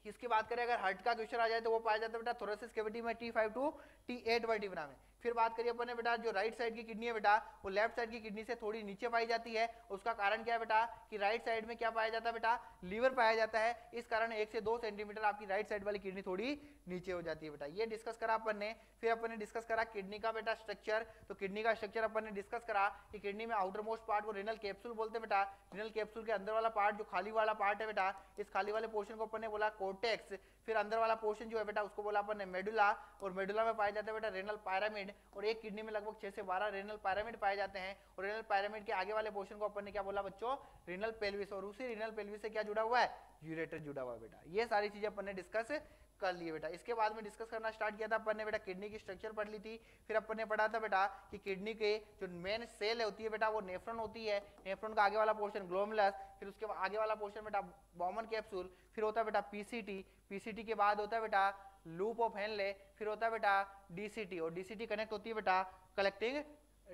इसकी बात करें अगर हार्ट का क्वेश्चन आ जाए तो वो पाया जाता है बेटा थोरेसिस कैविटी में T5 to T8 वर्टिब्रा में. फिर बात करिए अपन ने बेटा जो राइट साइड की किडनी है बेटा वो लेफ्ट साइड की किडनी से थोड़ी नीचे पाई जाती है। उसका कारण क्या है बेटा कि राइट साइड में क्या पाया जाता है बेटा, लीवर पाया जाता है। इस कारण 1 से 2 सेंटीमीटर आपकी राइट साइड वाली किडनी थोड़ी नीचे हो जाती है बेटा। ये डिस्कस करा अपन ने। फिर अपन ने डिस्कस करा किडनी का बेटा स्ट्रक्चर। तो किडनी का स्ट्रक्चर अपन ने डिस्कस करा कि किडनी में आउटर मोस्ट पार्ट को रेनल कैप्सूल बोलते हैं बेटा। रेनल कैप्सूल के अंदर वाला पार्ट जो खाली वाला पार्ट है बेटा, इस खाली वाले पोर्शन को अपन ने बोला कोर्टेक्स। फिर अंदर वाला पोर्शन जो है बेटा उसको बोला अपन ने मेडुला, और मेडुला में पाया जाता है बेटा रेनल पायरामिड। और एक किडनी में लगभग 6 से 12 रेनल पायरामिड पाए जाते हैं। और रेनल पायरामिड के आगे वाले पोर्शन को अपन ने क्या बोला बच्चों, रेनल पेल्विस। और उसी रेनल पेल्विस से क्या जुड़ा हुआ है, यूरेटर जुड़ा हुआ है बेटा। ये सारी चीजें अपन ने डिस्कस कर लिए बेटा। इसके बाद में डिस्कस करना स्टार्ट किया था अपन ने बेटा, किडनी की स्ट्रक्चर पढ़ ली थी। फिर अपन ने पढ़ा था बेटा कि किडनी के जो मेन सेल होती है बेटा वो नेफ्रॉन होती है। नेफ्रॉन का आगे वाला पोर्शन ग्लोमेरुलस, फिर उसके आगे वाला पोर्शन बेटा बॉमन कैप्सूल, फिर होता है बेटा पीसीटी। पीसीटी के बाद होता है बेटा लूप ऑफ हेनले, फिर होता है बेटा डीसीटी। और डीसीटी कनेक्ट होती है बेटा कलेक्टिंग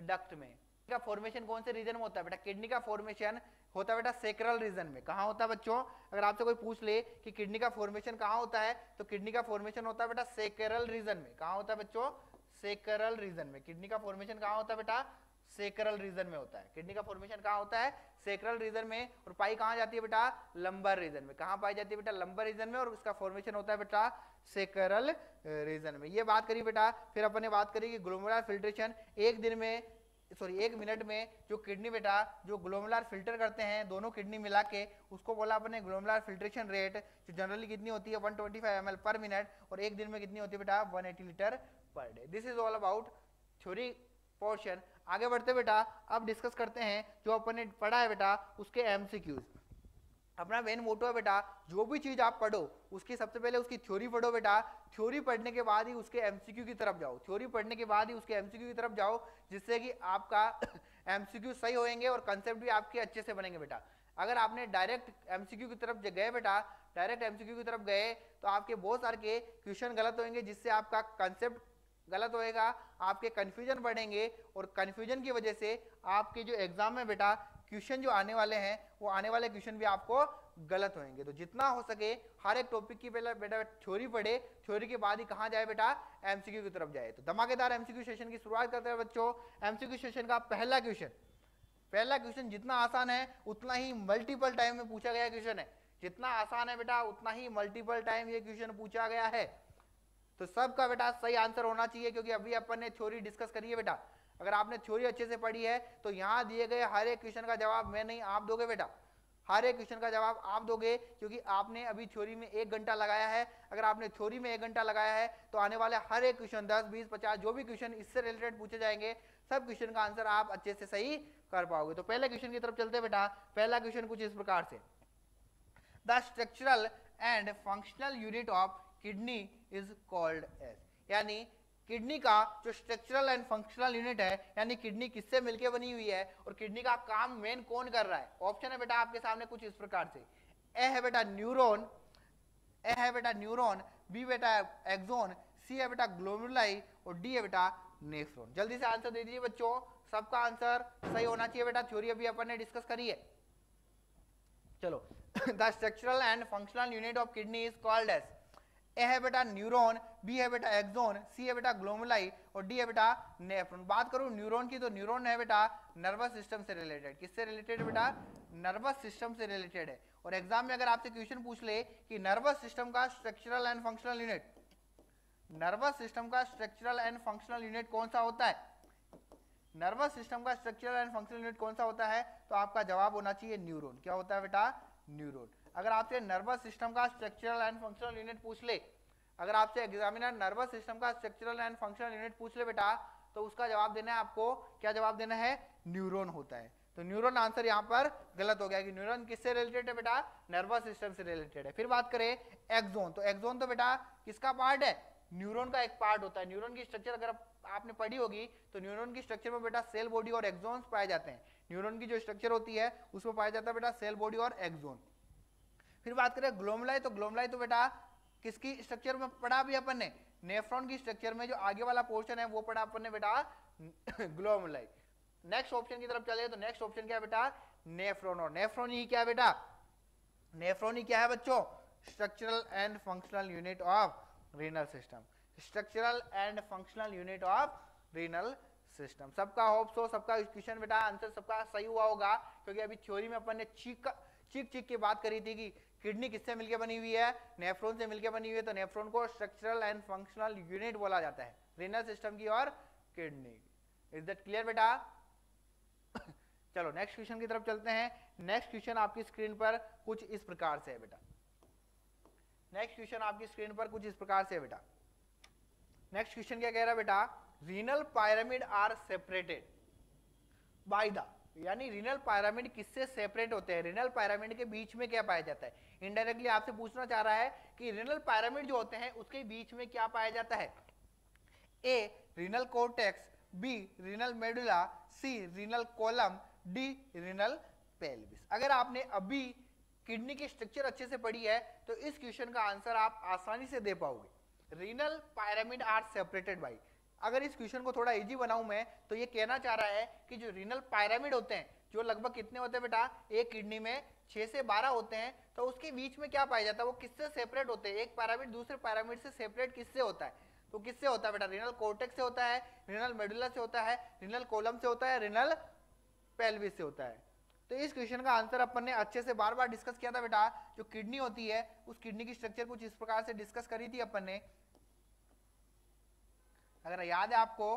डक्ट में। का फॉर्मेशन कौन से रीजन में होता है बेटा, किडनी का फॉर्मेशन होता है बेटा सेक्रल रीजन में। कहां होता है बच्चों, अगर आपसे कोई पूछ ले कि किडनी का फॉर्मेशन कहां होता है, तो किडनी का फॉर्मेशन होता है बेटा सेक्रल रीजन में। कहां होता है बच्चों, सेक्रल रीजन में। किडनी का फॉर्मेशन कहां होता है बेटा, सेक्रल रीजन में होता है। किडनी का फॉर्मेशन कहां होता है, सेक्रल रीजन में। और पाई कहां जाती है बेटा, लंबर रीजन में। कहां पाई जाती है बेटा, लंबर रीजन में। और उसका फॉर्मेशन होता है बेटा सेक्रल रीजन में। ये बात करी बेटा। फिर अपन ने बात करी कि ग्लोमेरुलर फिल्ट्रेशन, एक मिनट में जो किडनी बेटा जो ग्लोमेरुलर फिल्टर करते हैं दोनों किडनी मिला के, उसको बोला अपने ग्लोमेरुलर फिल्ट्रेशन रेट, जो जनरली कितनी होती है 125 ml पर मिनट। और एक दिन में कितनी होती है बेटा 180 litre per day. This is all about theory portion. आगे बढ़ते बेटा, अब डिस्कस करते हैं जो अपन ने पढ़ा है बेटा उसके एमसीक्यूज। अपना मेन मोटो है बेटा, जो भी चीज आप पढ़ो उसकी सबसे पहले उसकी थ्योरी पढ़ो बेटा। थ्योरी पढ़ने के बाद ही उसके एमसीक्यू की तरफ जाओ। थ्योरी पढ़ने के बाद ही उसके एमसीक्यू की तरफ जाओ, जिससे कि आपका एमसीक्यू सही होंगे और कंसेप्ट भी आपके अच्छे से बनेंगे बेटा। अगर आपने डायरेक्ट एमसीक्यू की तरफ गए बेटा, डायरेक्ट एमसीक्यू की तरफ गए तो आपके बहुत सारे के क्वेश्चन गलत होंगे, जिससे आपका कंसेप्ट गलत होएगा, आपके कंफ्यूजन बढ़ेंगे। और कंफ्यूजन की वजह से आपके जो एग्जाम में बेटा क्वेश्चन जो आने वाले हैं वो आने वाले क्वेश्चन भी आपको गलत होंगे। तो जितना हो सके हर एक टॉपिक की पहले बेटा थ्योरी पढ़े, थ्योरी के बाद ही कहां जाए बेटा, एमसीक्यू की तरफ जाए। तो धमाकेदार एमसीक्यू सेशन की शुरुआत करते हैं बच्चों। एमसीक्यू सेशन का पहला क्वेश्चन जितना आसान है उतना ही मल्टीपल टाइम में पूछा गया क्वेश्चन है। जितना आसान है बेटा उतना ही मल्टीपल टाइम ये क्वेश्चन पूछा गया है। तो सबका बेटा सही आंसर होना चाहिए, क्योंकि अभी अपन ने थ्योरी डिस्कस करी है बेटा। अगर आपने थ्योरी अच्छे से पढ़ी है तो यहाँ दिए गए हर एक क्वेश्चन का जवाब मैं नहीं आप दोगे बेटा। हर एक क्वेश्चन का जवाब आप दोगे, क्योंकि आपने अभी थ्योरी में 1 घंटा लगाया है। अगर आपने थ्योरी में 1 घंटा लगाया है तो आने वाले हर एक क्वेश्चन 10, 20, 50 जो भी क्वेश्चन इससे रिलेटेड पूछे जाएंगे सब क्वेश्चन का आंसर आप अच्छे से सही कर पाओगे। तो पहले क्वेश्चन की तरफ चलते बेटा। पहला क्वेश्चन कुछ इस प्रकार से, the structural and functional unit of kidney is called as. यानी किडनी का जो स्ट्रक्चरल एंड फंक्शनल यूनिट है, यानी किडनी किससे मिलकर बनी हुई है और किडनी का काम मेन कौन कर रहा है। ऑप्शन है बेटा आपके सामने कुछ इस प्रकार से, ए है बेटा न्यूरॉन, बी बेटा एक्सोन, सी है बेटा ग्लोमेरुलाई और डी है बेटा नेफ्रॉन। जल्दी से आंसर दे दीजिए बच्चों, सबका आंसर सही होना चाहिए बेटा। थ्योरी अभी अपन ने डिस्कस करी है। चलो the structural and functional unit of kidney is called as, A है बेटा न्यूरॉन, बी है बेटा एक्सोन, सी है बेटा ग्लोमेरुलाई और डी है बेटा नेफ्रॉन। बात करूं न्यूरॉन की तो न्यूरॉन है बेटा नर्वस सिस्टम से रिलेटेड। किससे रिलेटेड बेटा, नर्वस सिस्टम से रिलेटेड है। और एग्जाम में अगर आपसे क्वेश्चन पूछ ले कि नर्वस सिस्टम का structural and functional unit, nervous system का स्ट्रक्चरल एंड फंक्शनल यूनिट कौन सा होता है, नर्वस सिस्टम का स्ट्रक्चरल एंड फंक्शनल यूनिट कौन सा होता है, तो आपका जवाब होना चाहिए न्यूरॉन। क्या होता है बेटा, न्यूरॉन। अगर आपसे नर्वस सिस्टम का स्ट्रक्चरल एंड फंक्शनल यूनिट पूछ ले, अगर आपसे एग्जामिनर नर्वस सिस्टम का स्ट्रक्चरल एंड फंक्शनल यूनिट पूछ ले बेटा, तो उसका जवाब देना है आपको, क्या जवाब देना है, न्यूरॉन होता है। तो न्यूरॉन आंसर यहाँ पर गलत हो गया कि न्यूरॉन किससे रिलेटेड है बेटा, नर्वस सिस्टम से रिलेटेड है। फिर बात करें एक्सोन, तो एक्सोन तो बेटा किसका पार्ट है, न्यूरॉन का एक पार्ट होता है। न्यूरॉन की स्ट्रक्चर अगर आपने पढ़ी होगी तो न्यूरॉन की स्ट्रक्चर में बेटा सेल बॉडी और एक्सोन्स पाए जाते हैं। न्यूरॉन की जो स्ट्रक्चर होती है उसमें पाया जाता है बेटा सेल बॉडी और एक्सोन। फिर बात करें ग्लोमेरुलाई, तो ग्लोमेरुलाई तो बेटा किसकी स्ट्रक्चर में पढ़ा भी अपन ने, नेफ्रॉन की स्ट्रक्चर में जो आगे वाला पोर्शन है वो पढ़ा अपन ने बेटा ग्लोमेरुलाई। नेक्स्ट ऑप्शन की तरफ चले तो नेक्स्ट ऑप्शन क्या है बेटा, नेफ्रॉन। और नेफ्रॉन ही क्या है बेटा, नेफ्रॉन ही क्या है बच्चों, structural and functional unit of renal system. Structural and functional unit of renal system. सबका होप सो, सबका क्वेश्चन बेटा आंसर सबका सही हुआ होगा, क्योंकि अभी थ्योरी में अपन ने चीक की बात करी थी कि किडनी किससे मिलकर बनी हुई है, नेफ्रॉन से मिलकर बनी हुई है, तो नेफ्रॉन को स्ट्रक्चरल एंड फंक्शनल यूनिट बोला जाता है, रीनल सिस्टम की और किडनी की। इज दैट क्लियर बेटा? चलो नेक्स्ट क्वेश्चन की तरफ चलते हैं। नेक्स्ट क्वेश्चन आपकी स्क्रीन पर कुछ इस प्रकार से है बेटा। नेक्स्ट क्वेश्चन आपकी स्क्रीन पर कुछ इस प्रकार से है बेटा। नेक्स्ट क्वेश्चन क्या कह रहा है बेटा? Renal pyramid are separated by the, यानी रीनल पायरामिड किससे सेपरेट होते हैं, रीनल पायरामिड के बीच में क्या पाया जाता है। इनडायरेक्टली आपसे पूछना चाह रहा है कि रीनल पायरामिड जो होते हैं उसके बीच में क्या पाया जाता है। A renal cortex, B renal medulla, C renal column, D renal pelvis. अगर आपने अभी किडनी की स्ट्रक्चर अच्छे से पढ़ी है तो इस क्वेश्चन का आंसर आप आसानी से दे पाओगे। Renal pyramid are separated by, अगर इस क्वेश्चन को थोड़ा इजी बनाऊं मैं तो ये कहना चाह रहा है कि जो रीनल पायरामिड होते हैं, जो लगभग कितने होते हैं बेटा, एक किडनी में 6 से 12 होते हैं, तो उसके बीच में क्या पाया जाता है, वो किससे सेपरेट होते हैं। एक पैरामिड दूसरे पैरामिड से सेपरेट किससे होता है, तो किससे होता है बेटा, रीनल कोर्टेक्स से होता है, रीनल मेडुला से होता है, रीनल कोलम से होता है, रीनल पेल्विस से होता है। तो इस क्वेश्चन का आंसर अपन ने अच्छे से बार बार डिस्कस किया था बेटा। जो किडनी होती है उस किडनी की स्ट्रक्चर कुछ इस प्रकार से डिस्कस करी थी अपन ने, अगर याद है आपको।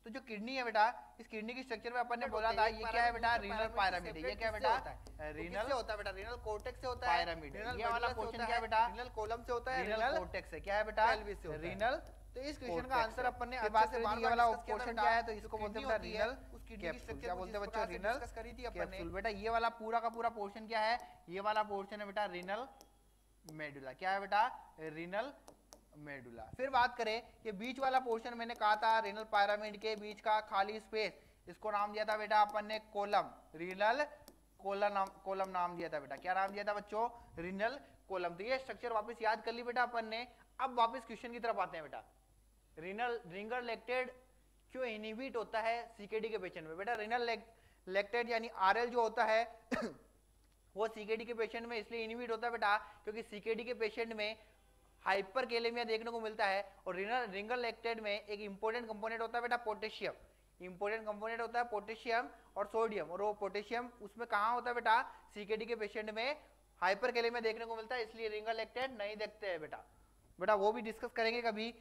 तो जो किडनी है बेटा, इस किडनी की स्ट्रक्चर में अपन ने बोला था ये क्या है बेटा, रीनल पायरामिड। ये क्या है बेटा, रीनल से होता है बेटा, रीनल कोर्टेक्स से होता है पायरामिड। ये वाला पोर्शन क्या है बेटा, रीनल कोलम से होता है, रीनल कोर्टेक्स से क्या है बेटा, पेल्विस से होता है रीनल। तो इस क्वेश्चन का आंसर अपन ने अच्छे से बार वाला पोर्शन क्या है, तो इसको बोलते हैं रीनल कैप्सूल। क्या बोलते हैं बच्चों, रीनल कैप्सूल। बेटा ये वाला पूरा का पूरा पोर्शन क्या है, ये वाला पोर्शन है बेटा रीनल मेडुला। क्या है बेटा, रीनल मेडुला। फिर बात करें ये बीच वाला पोर्शन, मैंने कहा था रीनल पायरामिड के बीच का खाली स्पेस, इसको नाम दिया था बेटा अपन ने कोलम, रीनल कोलम नाम दिया था बेटा। क्या नाम दिया था बच्चों, रीनल कोलम। तो ये स्ट्रक्चर वापस याद कर ली बेटा अपन ने। अब वापस क्वेश्चन की तरफ आते हैं बेटा। रीनल रिंगर लेक्टेड क्यों इनहिबिट होता है सीकेडी के पेशेंट में। बेटा रीनल लेक्टेड यानी आरएल जो होता है वो सीकेडी के पेशेंट में इसलिए इनहिबिट होता है बेटा क्योंकि सीकेडी के पेशेंट में हाइपरकैलेमिया देखने को मिलता है। और रिंगर लेक्टेड में एक इंपॉर्टेंट कंपोनेंट होता है बेटा पोटेशियम, इंपॉर्टेंट कंपोनेंट होता है पोटेशियम और सोडियम। और वो पोटेशियम उसमें कहाँ होता है बेटा, सीकेडी के पेशेंट में हाइपरकैलेमिया देखने को मिलता है, इसलिए रिंगर लेक्टेड नहीं देखते हैं बेटा। बेटा वो भी डिस्कस करेंगे कभी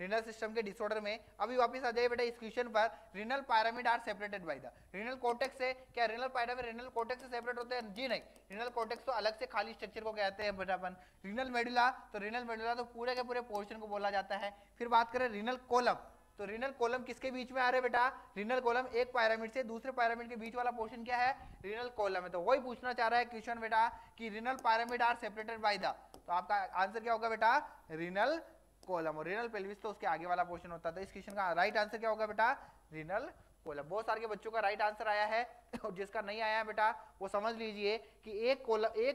रीनल सिस्टम के डिसऑर्डर में। अभी वापस आ जाइए बेटा इस क्वेश्चन पर। Renal pyramid are separated by the renal cortex से। क्या रीनल पायरामिड रीनल कोर्टेक्स से सेपरेट होते हैं, जी नहीं। रीनल कोर्टेक्स तो अलग से खाली स्ट्रक्चर को कहते हैं बेटा अपन। रीनल मेडुला, तो रीनल मेडुला तो पूरे के पूरे पोर्शन को बोला जाता है। फिर बात करें रीनल कोलम, तो रीनल कोलम किसके बीच में आ रहे बेटा, रीनल कोलम एक पायरामिड से दूसरे पायरामिड के बीच वाला पोर्शन क्या है, रीनल कोलम है। तो वही पूछना चाह रहा है क्वेश्चन बेटा कि renal pyramid are separated by the, तो आपका आंसर क्या होगा बेटा, रीनल कोलम। और रीनल पेल्विस तो उसके आगे वाला पोर्शन होता है। तो इस क्वेश्चन का राइट आंसर क्या होगा बेटा, रीनल कोलम। बहुत सारे बच्चों का राइट आंसर आया है और जिसका नहीं आया है बेटा वो समझ लीजिए कि एक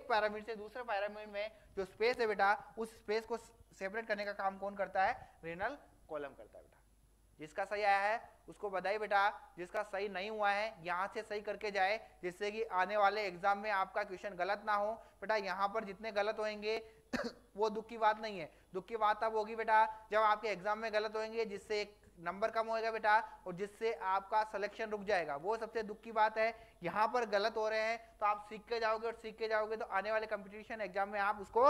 पैरामिड से दूसरे पैरामिड में जो स्पेस है बेटा, उस स्पेस को सेपरेट करने का काम कौन करता है, रीनल कोलम करता है बेटा। जिसका सही आया है उसको बधाई बेटा, जिसका सही नहीं हुआ है यहाँ से सही करके जाए, जिससे कि आने वाले एग्जाम में आपका क्वेश्चन गलत ना हो बेटा। यहाँ पर जितने गलत होंगे वो दुख की बात नहीं है। दुख की बात तब होगी बेटा जब आपके एग्जाम में गलत होंगे, जिससे एक नंबर कम होएगा बेटा और जिससे आपका सिलेक्शन रुक जाएगा, वो सबसे दुख की बात है। यहाँ पर गलत हो रहे हैं तो आप सीख के जाओगे और सीख के जाओगे तो आने वाले कंपटीशन एग्जाम में आप उसको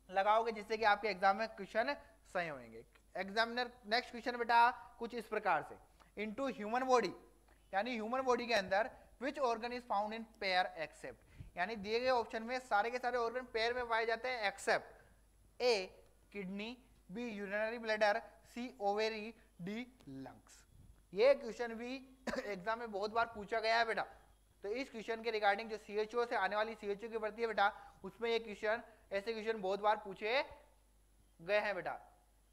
लगाओगे, जिससे कि आपके एग्जाम में क्वेश्चन सही होंगे। एग्जामिनर नेक्स्ट क्वेश्चन बेटा कुछ इस प्रकार से, इनटू ह्यूमन बॉडी, यानी ह्यूमन बॉडी के अंदर which organ is found in pair except, यानी दिए गए ऑप्शन में सारे के सारे ऑर्गन पेयर में पाए जाते हैं एक्सेप्ट ए किडनी, बी यूरिनरी ब्लैडर, सी ओवेरी, डी लंग्स। ये क्वेश्चन भी एग्जाम में बहुत बार पूछा गया है बेटा। तो इस क्वेश्चन के रिगार्डिंग जो सीएचओ से आने वाली सीएचओ की भर्ती है बेटा, उसमें ये क्वेश्चन ऐसे क्वेश्चन बहुत बार पूछे गए हैं बेटा।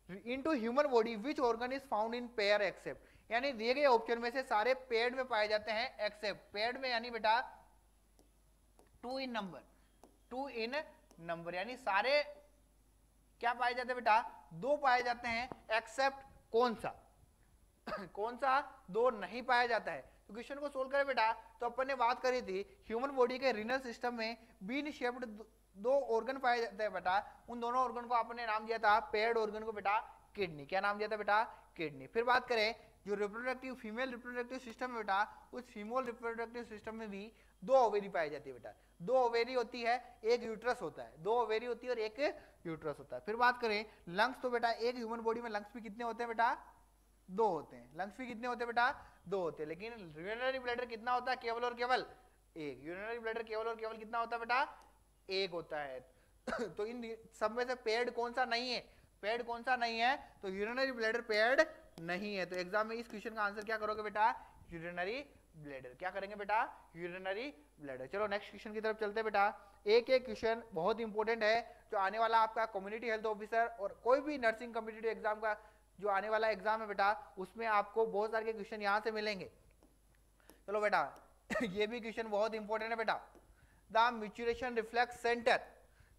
Into human body which organ is found in pair except, यानी दिए गए ऑप्शन में से सारे पेयर्ड में पाए जाते हैं एक्सेप्ट। पेयर्ड में यानी बेटा 2 इन नंबर, यानी सारे क्या पाए जाते हैं बेटा, 2 पाए जाते हैं एक्सेप्ट कौन सा कौन सा 2 नहीं पाया जाता है। तो क्वेश्चन को सोल्व करें बेटा तो अपन ने बात करी थी ह्यूमन बॉडी के रीनल सिस्टम में बीन शेप्ड 2 ऑर्गन पाए जाते हैं बेटा। उन दोनों ऑर्गन को आपने नाम दिया था पेयर्ड ऑर्गन को बेटा किडनी। क्या नाम दिया था बेटा? किडनी। फिर बात करें जो रिप्रोडक्टिव फीमेल रिप्रोडक्टिव सिस्टम है बेटा, उस फीमेल रिप्रोडक्टिव सिस्टम में भी 2 ओवेरी पाई जाती है बेटा। 2 ओवेरी होती है, एक यूट्रस होता है। 2 ओवेरी होती है और एक यूट्रस होता है। फिर बात करें लंग्स, तो बेटा एक ह्यूमन बॉडी में लंग्स भी कितने होते हैं बेटा? 2 होते हैं। लंग्स भी कितने होते हैं बेटा? 2 होते हैं। लेकिन यूरिनरी ब्लैडर कितना होता है? केवल और केवल एक। यूरिनरी ब्लैडर केवल और केवल कितना होता है बेटा? एक होता है। तो इन सब में से पेयर्ड कौन सा नहीं है? पेयर्ड कौन सा नहीं है? तो यूरिनरी ब्लैडर पेयर्ड नहीं है। तो एग्जाम में इस क्वेश्चन का आंसर क्या करोगे बेटा? Urinary bladder. क्या करेंगे बेटा? Urinary bladder. चलो नेक्स्ट क्वेश्चन की तरफ चलते हैं बेटा। एक एक क्वेश्चन बहुत इंपॉर्टेंट है, जो आने वाला आपका कम्युनिटी हेल्थ ऑफिसर और कोई भी नर्सिंग कॉम्पिटिटिव एग्जाम का जो आने वाला एग्जाम है बेटा, उसमें आपको बहुत सारे क्वेश्चन यहाँ से मिलेंगे। चलो बेटा ये भी क्वेश्चन बहुत इंपॉर्टेंट है बेटा। The micturition reflex centre,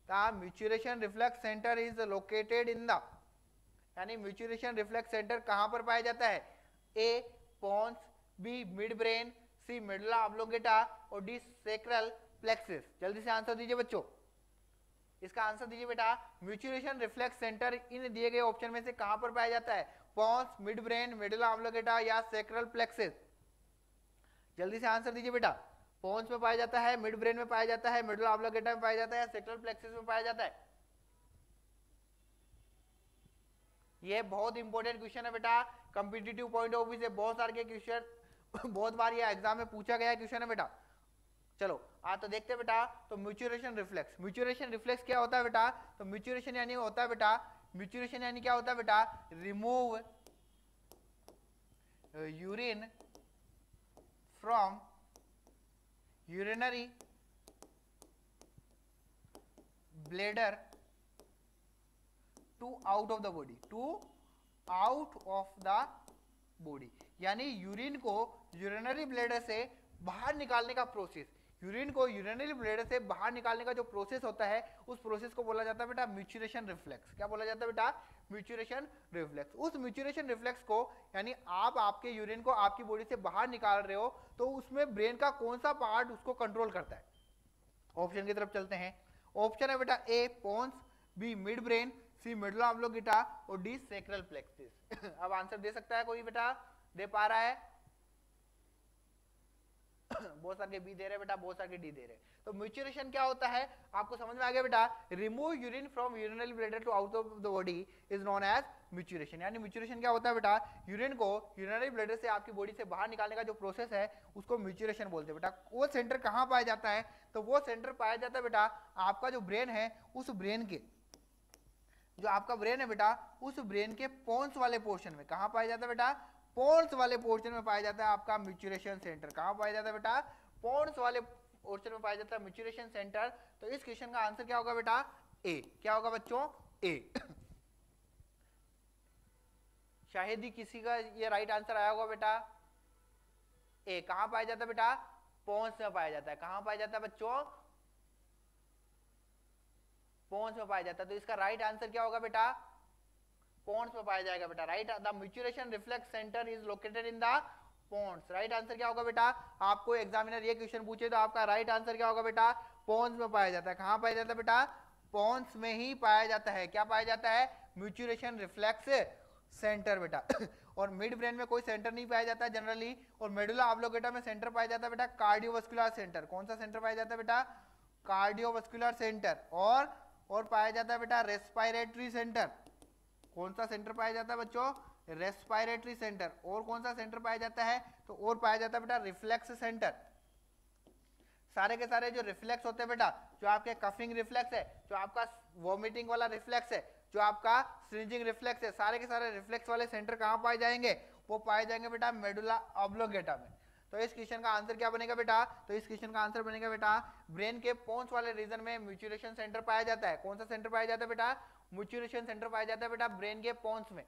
the micturition reflex centre is located in the, यानी मैच्योरेशन रिफ्लेक्स सेंटर कहां पर पाया जाता है? ए पोन्स, बी मिड ब्रेन, सी मेडुला ऑब्लोंगेटा और डी सैक्रल प्लेक्सिस। जल्दी से आंसर दीजिए बच्चों, इसका आंसर दीजिए बेटा। मैच्योरेशन रिफ्लेक्स सेंटर इन दिए गए ऑप्शन में से कहां पर पाया जाता है? Pons, mid brain, medulla oblongata या सैक्रल प्लेक्सिस? जल्दी से आंसर दीजिए बेटा। पोन्स में पाया जाता है, मिड ब्रेन में पाया जाता है, मेडुला ऑब्लोंगेटा में पाया जाता है या सैक्रल प्लेक्सिस में पाया जाता है? ये बहुत इंपॉर्टेंट क्वेश्चन है बेटा, कॉम्पिटिटिव पॉइंट ऑफ व्यू से बहुत सारे के क्वेश्चन बहुत बार ये एग्जाम में पूछा गया क्वेश्चन है बेटा। चलो तो देखते हैं बेटा। तो मैच्योरेशन रिफ्लेक्स, मैच्योरेशन रिफ्लेक्स क्या होता है बेटा? तो मैच्योरेशन यानी होता है बेटा, मैच्योरेशन यानी क्या होता है बेटा? Remove urine from urinary bladder to out of the body, to out of the body, यानी यूरिन को यूरिनरी ब्लैडर से बाहर निकालने का प्रोसेस, यूरिन को यूरिनरी ब्लैडर से बाहर निकालने का जो प्रोसेस होता है, उस प्रोसेस को बोला जाता है बेटा मैच्योरेशन रिफ्लेक्स। क्या बोला जाता है बेटा? Maturation reflex. उस मैच्योरेशन रिफ्लेक्स को, यानी आप आपके यूरिन को आपकी बॉडी से बाहर निकाल रहे हो, तो उसमें ब्रेन का कौन सा पार्ट उसको कंट्रोल करता है? ऑप्शन की तरफ चलते हैं। ऑप्शन है बेटा ए पोन्स, बी मिड ब्रेन, सी मेडुला ऑब्लोंगेटा और डी सैक्रल प्लेक्सिस। अब आंसर दे सकता है कोई बेटा? दे पा रहा है? बहुत सारे बी दे रहे बेटा, बहुत सारे डी दे रहे। तो मैच्योरेशन क्या होता है आपको समझ में आ गया बेटा? Remove urine from urinary bladder to out of the body is known as micturition. यानी मैच्योरेशन क्या होता है बेटा? यूरिन को यूरिनरी ब्लैडर से आपकी बॉडी से बाहर निकालने का जो प्रोसेस है, उसको मैच्योरेशन बोलते हैं बेटा। वो सेंटर कहाँ पाया जाता है? तो वो सेंटर पाया जाता है बेटा आपका जो ब्रेन है, उस ब्रेन के, जो आपका ब्रेन है बेटा, उस ब्रेन के पोन्स वाले पोर्शन में। कहां पाया जाता है बेटा? पोन्स वाले पोर्शन में पाया जाता है आपका मैच्योरेशन सेंटर। कहां पाया जाता है बेटा? पोन्स वाले पोर्शन में पाया जाता है मैच्योरेशन सेंटर। तो इस क्वेश्चन का आंसर क्या होगा बेटा? ए। क्या होगा बच्चों? ए। शायद ही किसी का ये राइट आंसर आया होगा बेटा। ए कहां पाया जाता है बेटा? पोन्स में पाया जाता है। कहां पाया जाता है बच्चों? पोन्स में पाया जाता है। तो इसका राइट आंसर क्या होगा बेटा? पोन्स में पाया जाएगा बेटा। Right, the micturition reflex centre is located in the pons. Right answer क्या होगा बेटा? आपको एग्जामिनर ये क्वेश्चन पूछे तो आपका राइट आंसर क्या होगा बेटा? पोन्स में पाया जाता है। कहां पाया जाता है बेटा? पोन्स में ही पाया जाता है। क्या पाया जाता है? मैच्योरेशन रिफ्लेक्स सेंटर बेटा। और मिड ब्रेन में कोई सेंटर नहीं पाया जाता है जनरली। और मेडुला ऑब्लोंगेटा में सेंटर पाया जाता है बेटा कार्डियोवास्कुलर सेंटर। कौन सा सेंटर पाया जाता है बेटा? Cardiovascular centre. और पाया जाता है बेटा रेस्पिरेटरी सेंटर। कौन सा सेंटर पाया जाता है बच्चों? Respiratory centre. और कौन सा सेंटर पाया जाता है? तो और पाया जाता है बेटा रिफ्लेक्स सेंटर। सारे के सारे जो रिफ्लेक्स होते हैं बेटा, जो आपके कफिंग रिफ्लेक्स है, जो आपका वॉमिटिंग वाला रिफ्लेक्स है, जो आपका स्निजिंग रिफ्लेक्स है, सारे के सारे रिफ्लेक्स वाले सेंटर कहां पाए जाएंगे? वो पाए जाएंगे बेटा मेडुला ऑब्लोंगेटा में। तो इस क्वेश्चन का आंसर क्या बनेगा बेटा? तो इस क्वेश्चन का आंसर बनेगा बेटा ब्रेन के पोन्स वाले रीजन में मैच्योरेशन सेंटर पाया जाता है। कौन सा सेंटर पाया जाता है बेटा? मैच्योरेशन सेंटर पाया जाता है बेटा ब्रेन के पोन्स में।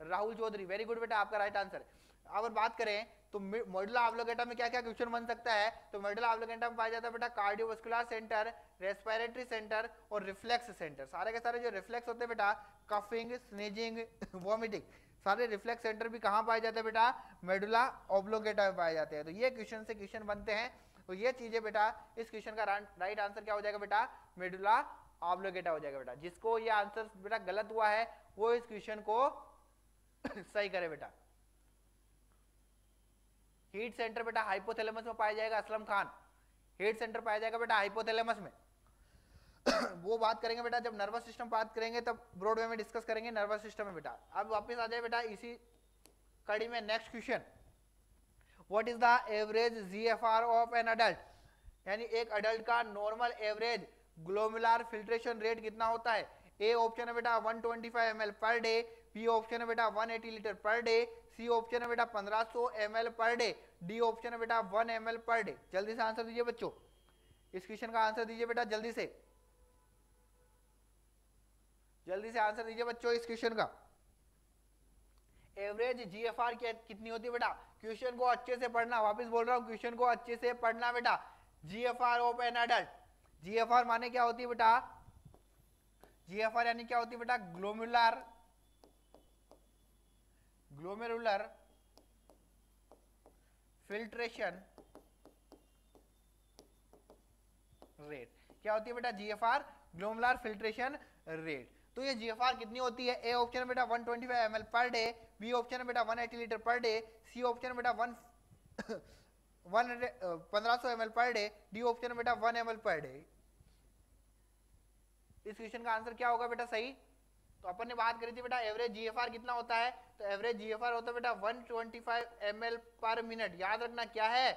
राहुल चौधरी, वेरी गुड बेटा, आपका राइट आंसर। अगर बात करें तो मेडुला ऑब्लोंगेटा में क्या क्या क्वेश्चन बन सकता है? तो मेडुला ऑब्लोंगेटा में पाया जाता है बेटा कार्डियोवास्कुलर सेंटर, रेस्पिरेटरी सेंटर और रिफ्लेक्स सेंटर। सारे के सारे जो रिफ्लेक्स होते हैं बेटा, कफिंग, स्नीजिंग, वॉमिटिंग, सारे रिफ्लेक्स सेंटर भी कहां पाए जाते हैं बेटा? मेडुला ऑब्लोंगेटा में पाए जाते हैं। तो ये क्वेश्चन से क्वेश्चन बनते हैं। तो ये चीजें बेटा, इस क्वेश्चन का राइट आंसर क्या हो जाएगा बेटा? मेडुला ऑब्लिगेटा हो जाएगा बेटा। जिसको ये आंसर बेटा गलत हुआ है वो इस क्वेश्चन को सही करे बेटा। हीट सेंटर बेटा हाइपोथैलेमस में पाया जाएगा असलम खान, हीट सेंटर पाया जाएगा बेटा हाइपोथैलेमस में। वो बात करेंगे बेटा जब नर्वस सिस्टम बात करेंगे तब ब्रॉड वे में डिस्कस करेंगे नर्वस सिस्टम में बेटा। अब वापस आ जाए बेटा इसी कड़ी में next question, what is the average GFR of an adult, यानी एक अडल्ट का normal average glomerular filtration rate कितना होता है। ए ऑप्शन है बेटा 125 ml per day, B option है बेटा 180 litre per day, C option है बेटा 1500 ml per day, D option है बेटा 1 ml पर डे। जल्दी से आंसर दीजिए बच्चों, इस क्वेश्चन का आंसर दीजिए बेटा जल्दी से, जल्दी से आंसर दीजिए बच्चों इस क्वेश्चन का। एवरेज जीएफआर कितनी होती है बेटा, क्वेश्चन को अच्छे से पढ़ना, वापस बोल रहा हूं क्वेश्चन को अच्छे से पढ़ना बेटा। GFR of an adult, GFR माने क्या होती है बेटा, जीएफआर यानी क्या होती है बेटा, ग्लोमेरुलर फिल्ट्रेशन रेट। क्या होती है बेटा जीएफआर, ग्लोमेरुलर फिल्ट्रेशन रेट। तो ये जीएफआर कितनी होती है, ए ऑप्शन है बेटा 125 ml per day, B option है बेटा 180 litre per day, C option है बेटा 1500 ml per day, D option है बेटा 1 ml पर डे। इस क्वेश्चन का आंसर क्या होगा बेटा सही। तो अपन ने बात करी थी बेटा एवरेज जीएफआर कितना होता है, तो एवरेज जीएफआर होता है बेटा 125 ml पर मिनट। याद रखना क्या है,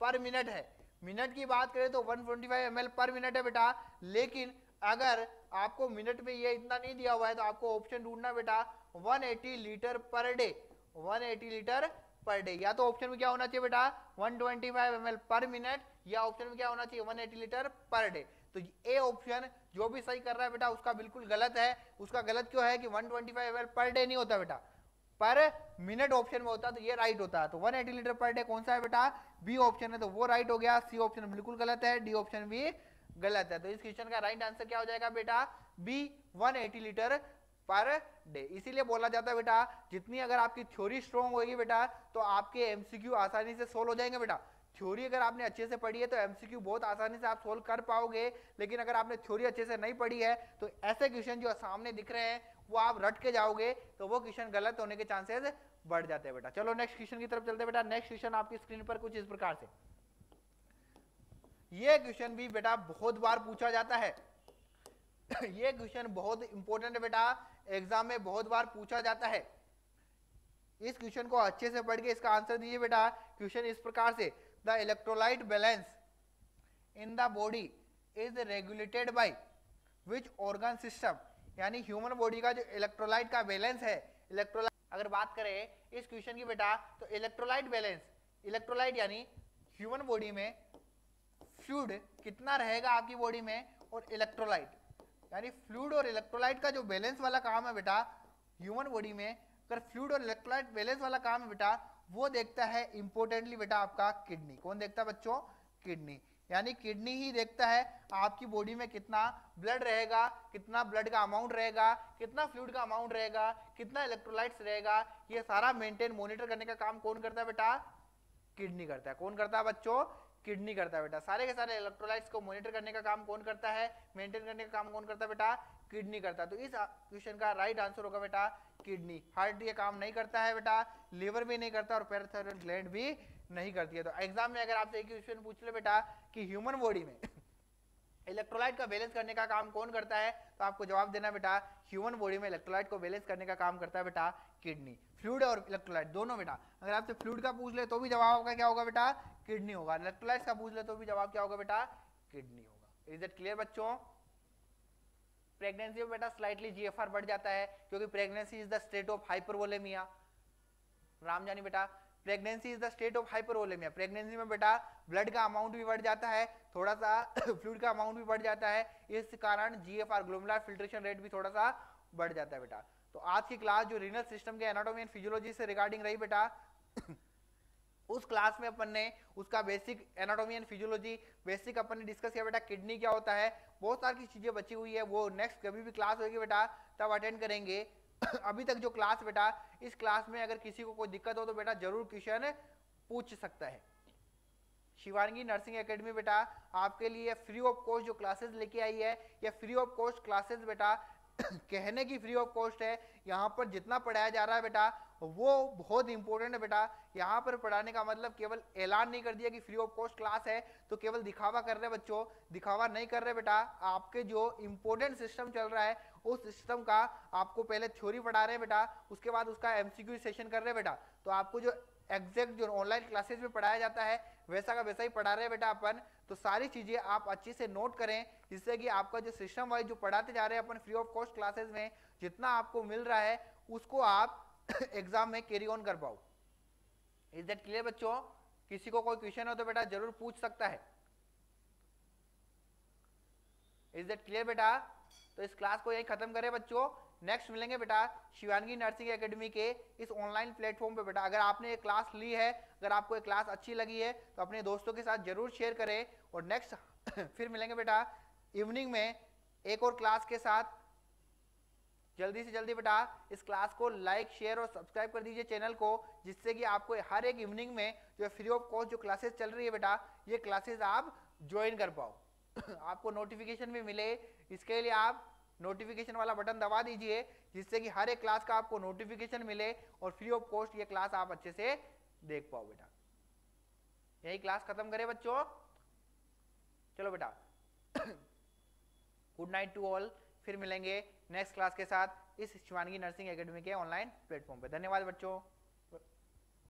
पर मिनट है। मिनट की बात करें तो 125 ml पर मिनट है बेटा, लेकिन अगर आपको मिनट में ये इतना नहीं दिया हुआ है तो आपको ऑप्शन ढूंढना बेटा 180 litre per day, 180 litre per day. या तो ऑप्शन में क्या होना चाहिए बेटा 125 ml पर मिनट, या ऑप्शन में क्या होना चाहिए 180 लीटर पर डे। तो ए ऑप्शन जो भी सही कर रहा है बेटा उसका बिल्कुल गलत है। उसका गलत क्यों है कि 125 ml पर डे नहीं होता बेटा, पर मिनट ऑप्शन में होता, तो ये राइट होता है। तो 180 लीटर पर डे कौन सा है बेटा, बी ऑप्शन है, तो वो राइट हो गया। सी ऑप्शन बिल्कुल गलत है, डी ऑप्शन भी गलत है। तो इस क्वेश्चन का राइट आंसर क्या हो जाएगा बेटा, बी 180 लीटर पर डे। इसीलिए बोला जाता है बेटा जितनी अगर आपकी थ्योरी स्ट्रॉन्ग होगी बेटा तो आपके एमसीक्यू आसानी से सोल्व हो जाएंगे बेटा। थ्योरी अगर आपने अच्छे से पढ़ी है तो एमसीक्यू बहुत आसानी से आप सोल्व कर पाओगे, लेकिन अगर आपने थ्योरी अच्छे से नहीं पढ़ी है तो ऐसे क्वेश्चन जो सामने दिख रहे हैं वो आप रट के जाओगे तो वो क्वेश्चन गलत होने के चांसेस बढ़ जाते हैं बेटा। चलो नेक्स्ट क्वेश्चन की तरफ चलते हैं बेटा। नेक्स्ट क्वेश्चन आपकी स्क्रीन पर कुछ इस प्रकार से, ये क्वेश्चन भी बेटा बहुत बार पूछा जाता है। ये क्वेश्चन बहुत इंपॉर्टेंट है बेटा, एग्जाम में बहुत बार पूछा जाता है। इस क्वेश्चन को अच्छे से पढ़ के इसका आंसर दीजिए बेटा। क्वेश्चन इस प्रकार से, the electrolyte balance in the body is regulated by which organ system, यानी ह्यूमन बॉडी का जो इलेक्ट्रोलाइट का बैलेंस है, इलेक्ट्रोलाइट अगर बात करें इस क्वेश्चन की बेटा तो इलेक्ट्रोलाइट बैलेंस, इलेक्ट्रोलाइट यानी ह्यूमन बॉडी में फ्लूइड कितना रहेगा आपकी बॉडी में, और इलेक्ट्रोलाइट यानी फ्लूइड और इलेक्ट्रोलाइट का जो बैलेंस वाला काम है बेटा ह्यूमन बॉडी में, अगर फ्लूइड और इलेक्ट्रोलाइट बैलेंस वाला काम है बेटा वो देखता है इंपोर्टेंटली बेटा आपका किडनी। कौन देखता है बच्चों, किडनी। यानी किडनी ही देखता है आपकी बॉडी में कितना ब्लड रहेगा, कितना ब्लड का अमाउंट रहेगा, कितना फ्लूइड का अमाउंट रहेगा, कितना इलेक्ट्रोलाइट्स रहेगा, ये सारा मेंटेन मॉनिटर करने का काम कौन करता है बेटा, किडनी करता है। कौन करता है बच्चों, किडनी करता है बेटा। सारे के सारे इलेक्ट्रोलाइट्स को मॉनिटर करने का काम कौन करता है, मेंटेन करने का काम कौन करता है बेटा, किडनी करता है। तो इस क्वेश्चन का राइट आंसर होगा बेटा किडनी। हार्ट ये काम नहीं करता है बेटा, लिवर भी नहीं करता और पैराथायरॉइड ग्लैंड भी नहीं करती है। तो एग्जाम में अगर आपसे एक क्वेश्चन पूछ ले बेटा कि ह्यूमन बॉडी में इलेक्ट्रोलाइट का बैलेंस करने का काम कौन करता है, तो आपको जवाब देना बेटा ह्यूमन बॉडी में इलेक्ट्रोलाइट को बैलेंस करने का काम करता है बेटा किडनी। फ्लूइड और इलेक्ट्रोलाइट दोनों बेटा, अगर आपसे फ्लूइड का पूछ ले तो भी जवाब होगा क्या होगा बेटा, किडनी होगा। इलेक्ट्रोलाइट का पूछ ले तो भी जवाब क्या होगा बेटा, किडनी होगा। इज इट क्लियर बच्चों। प्रेगनेंसी में बेटा स्लाइटली जीएफआर बढ़ जाता है क्योंकि pregnancy is the state of hypervolaemia. Ram जानी बेटा, pregnancy is the state of hypervolaemia. Pregnancy में बेटा ब्लड का अमाउंट भी बढ़ जाता है, थोड़ा सा फ्लूइड का अमाउंट भी बढ़ जाता है, इस कारण जीएफआर ग्लोमेरुलर फिल्ट्रेशन रेट भी थोड़ा सा बढ़ जाता है बेटा। तो आज की क्लास जो रीनल सिस्टम के एनाटॉमी एंड फिजियोलॉजी से रिगार्डिंग रही बेटा उस क्लास में अपन ने उसका basic anatomy and physiology basic अपन ने डिस्कस किया बेटा। किडनी क्या होता है, बहुत सारी चीजें बची हुई है, वो नेक्स्ट कभी भी क्लास होगी बेटा तब अटेंड करेंगे। अभी तक जो क्लास बेटा, इस क्लास में अगर किसी को कोई दिक्कत हो तो बेटा जरूर क्वेश्चन पूछ सकता है। शिवांगी नर्सिंग एकेडमी बेटा आपके लिए फ्री ऑफ कॉस्ट जो क्लासेस लेके आई है, या फ्री ऑफ कॉस्ट क्लासेस बेटा कहने की फ्री ऑफ कॉस्ट है। यहाँ पर जितना पढ़ाया जा रहा है बेटा वो बहुत इंपॉर्टेंट है बेटा। यहाँ पर पढ़ाने का मतलब केवल ऐलान नहीं कर दिया कि फ्री ऑफ कॉस्ट क्लास है तो केवल दिखावा कर रहे बच्चों, दिखावा नहीं कर रहे बेटा। आपके जो इंपॉर्टेंट सिस्टम चल रहा है उस सिस्टम का आपको पहले थ्योरी पढ़ा रहे हैं बेटा, उसके बाद उसका एमसीक्यू सेशन कर रहे हैं बेटा। तो आपको जो एग्जैक्ट जो ऑनलाइन क्लासेस में पढ़ाया जाता है वैसा का वैसा ही पढ़ा रहे हैं बेटा अपन। तो सारी चीजें आप अच्छे से नोट करें जिससे कि आपका जो सिस्टम वाइज जो पढ़ाते जा रहे हैं अपन फ्री ऑफ कॉस्ट क्लासेस में जितना आपको मिल रहा है उसको आप एग्जाम में कैरी ऑन कर पाओ। इज दैट क्लियर बच्चों? किसी को कोई क्वेश्चन हो तो बेटा जरूर पूछ सकता है। इज दैट क्लियर बेटा? तो इस क्लास को यही खत्म करें बच्चों। नेक्स्ट मिलेंगे बेटा शिवांगी नर्सिंग एकेडमी के इस ऑनलाइन प्लेटफॉर्म पे बेटा। अगर आपने ये क्लास ली है, अगर आपको ये क्लास अच्छी लगी है तो अपने दोस्तों के साथ जरूर शेयर करें। और नेक्स्ट फिर मिलेंगे बेटा इवनिंग में एक और क्लास के साथ। जल्दी से जल्दी बेटा इस क्लास को लाइक शेयर और सब्सक्राइब कर दीजिए चैनल को, जिससे कि आपको हर एक इवनिंग में जो फ्री ऑफ कॉस्ट जो क्लासेस चल रही है बेटा ये क्लासेस आप ज्वाइन कर पाओ आपको नोटिफिकेशन भी मिले। इसके लिए आप नोटिफिकेशन वाला बटन दबा दीजिए जिससे कि हर एक क्लास का आपको नोटिफिकेशन मिले और फ्री ऑफ कॉस्ट ये क्लास आप अच्छे से देख पाओ बेटा। यही क्लास खत्म करें बच्चों। चलो बेटा गुड नाइट टू ऑल। फिर मिलेंगे नेक्स्ट क्लास के साथ इस शिवांगी नर्सिंग एकेडमी के ऑनलाइन प्लेटफॉर्म पे। धन्यवाद बच्चों।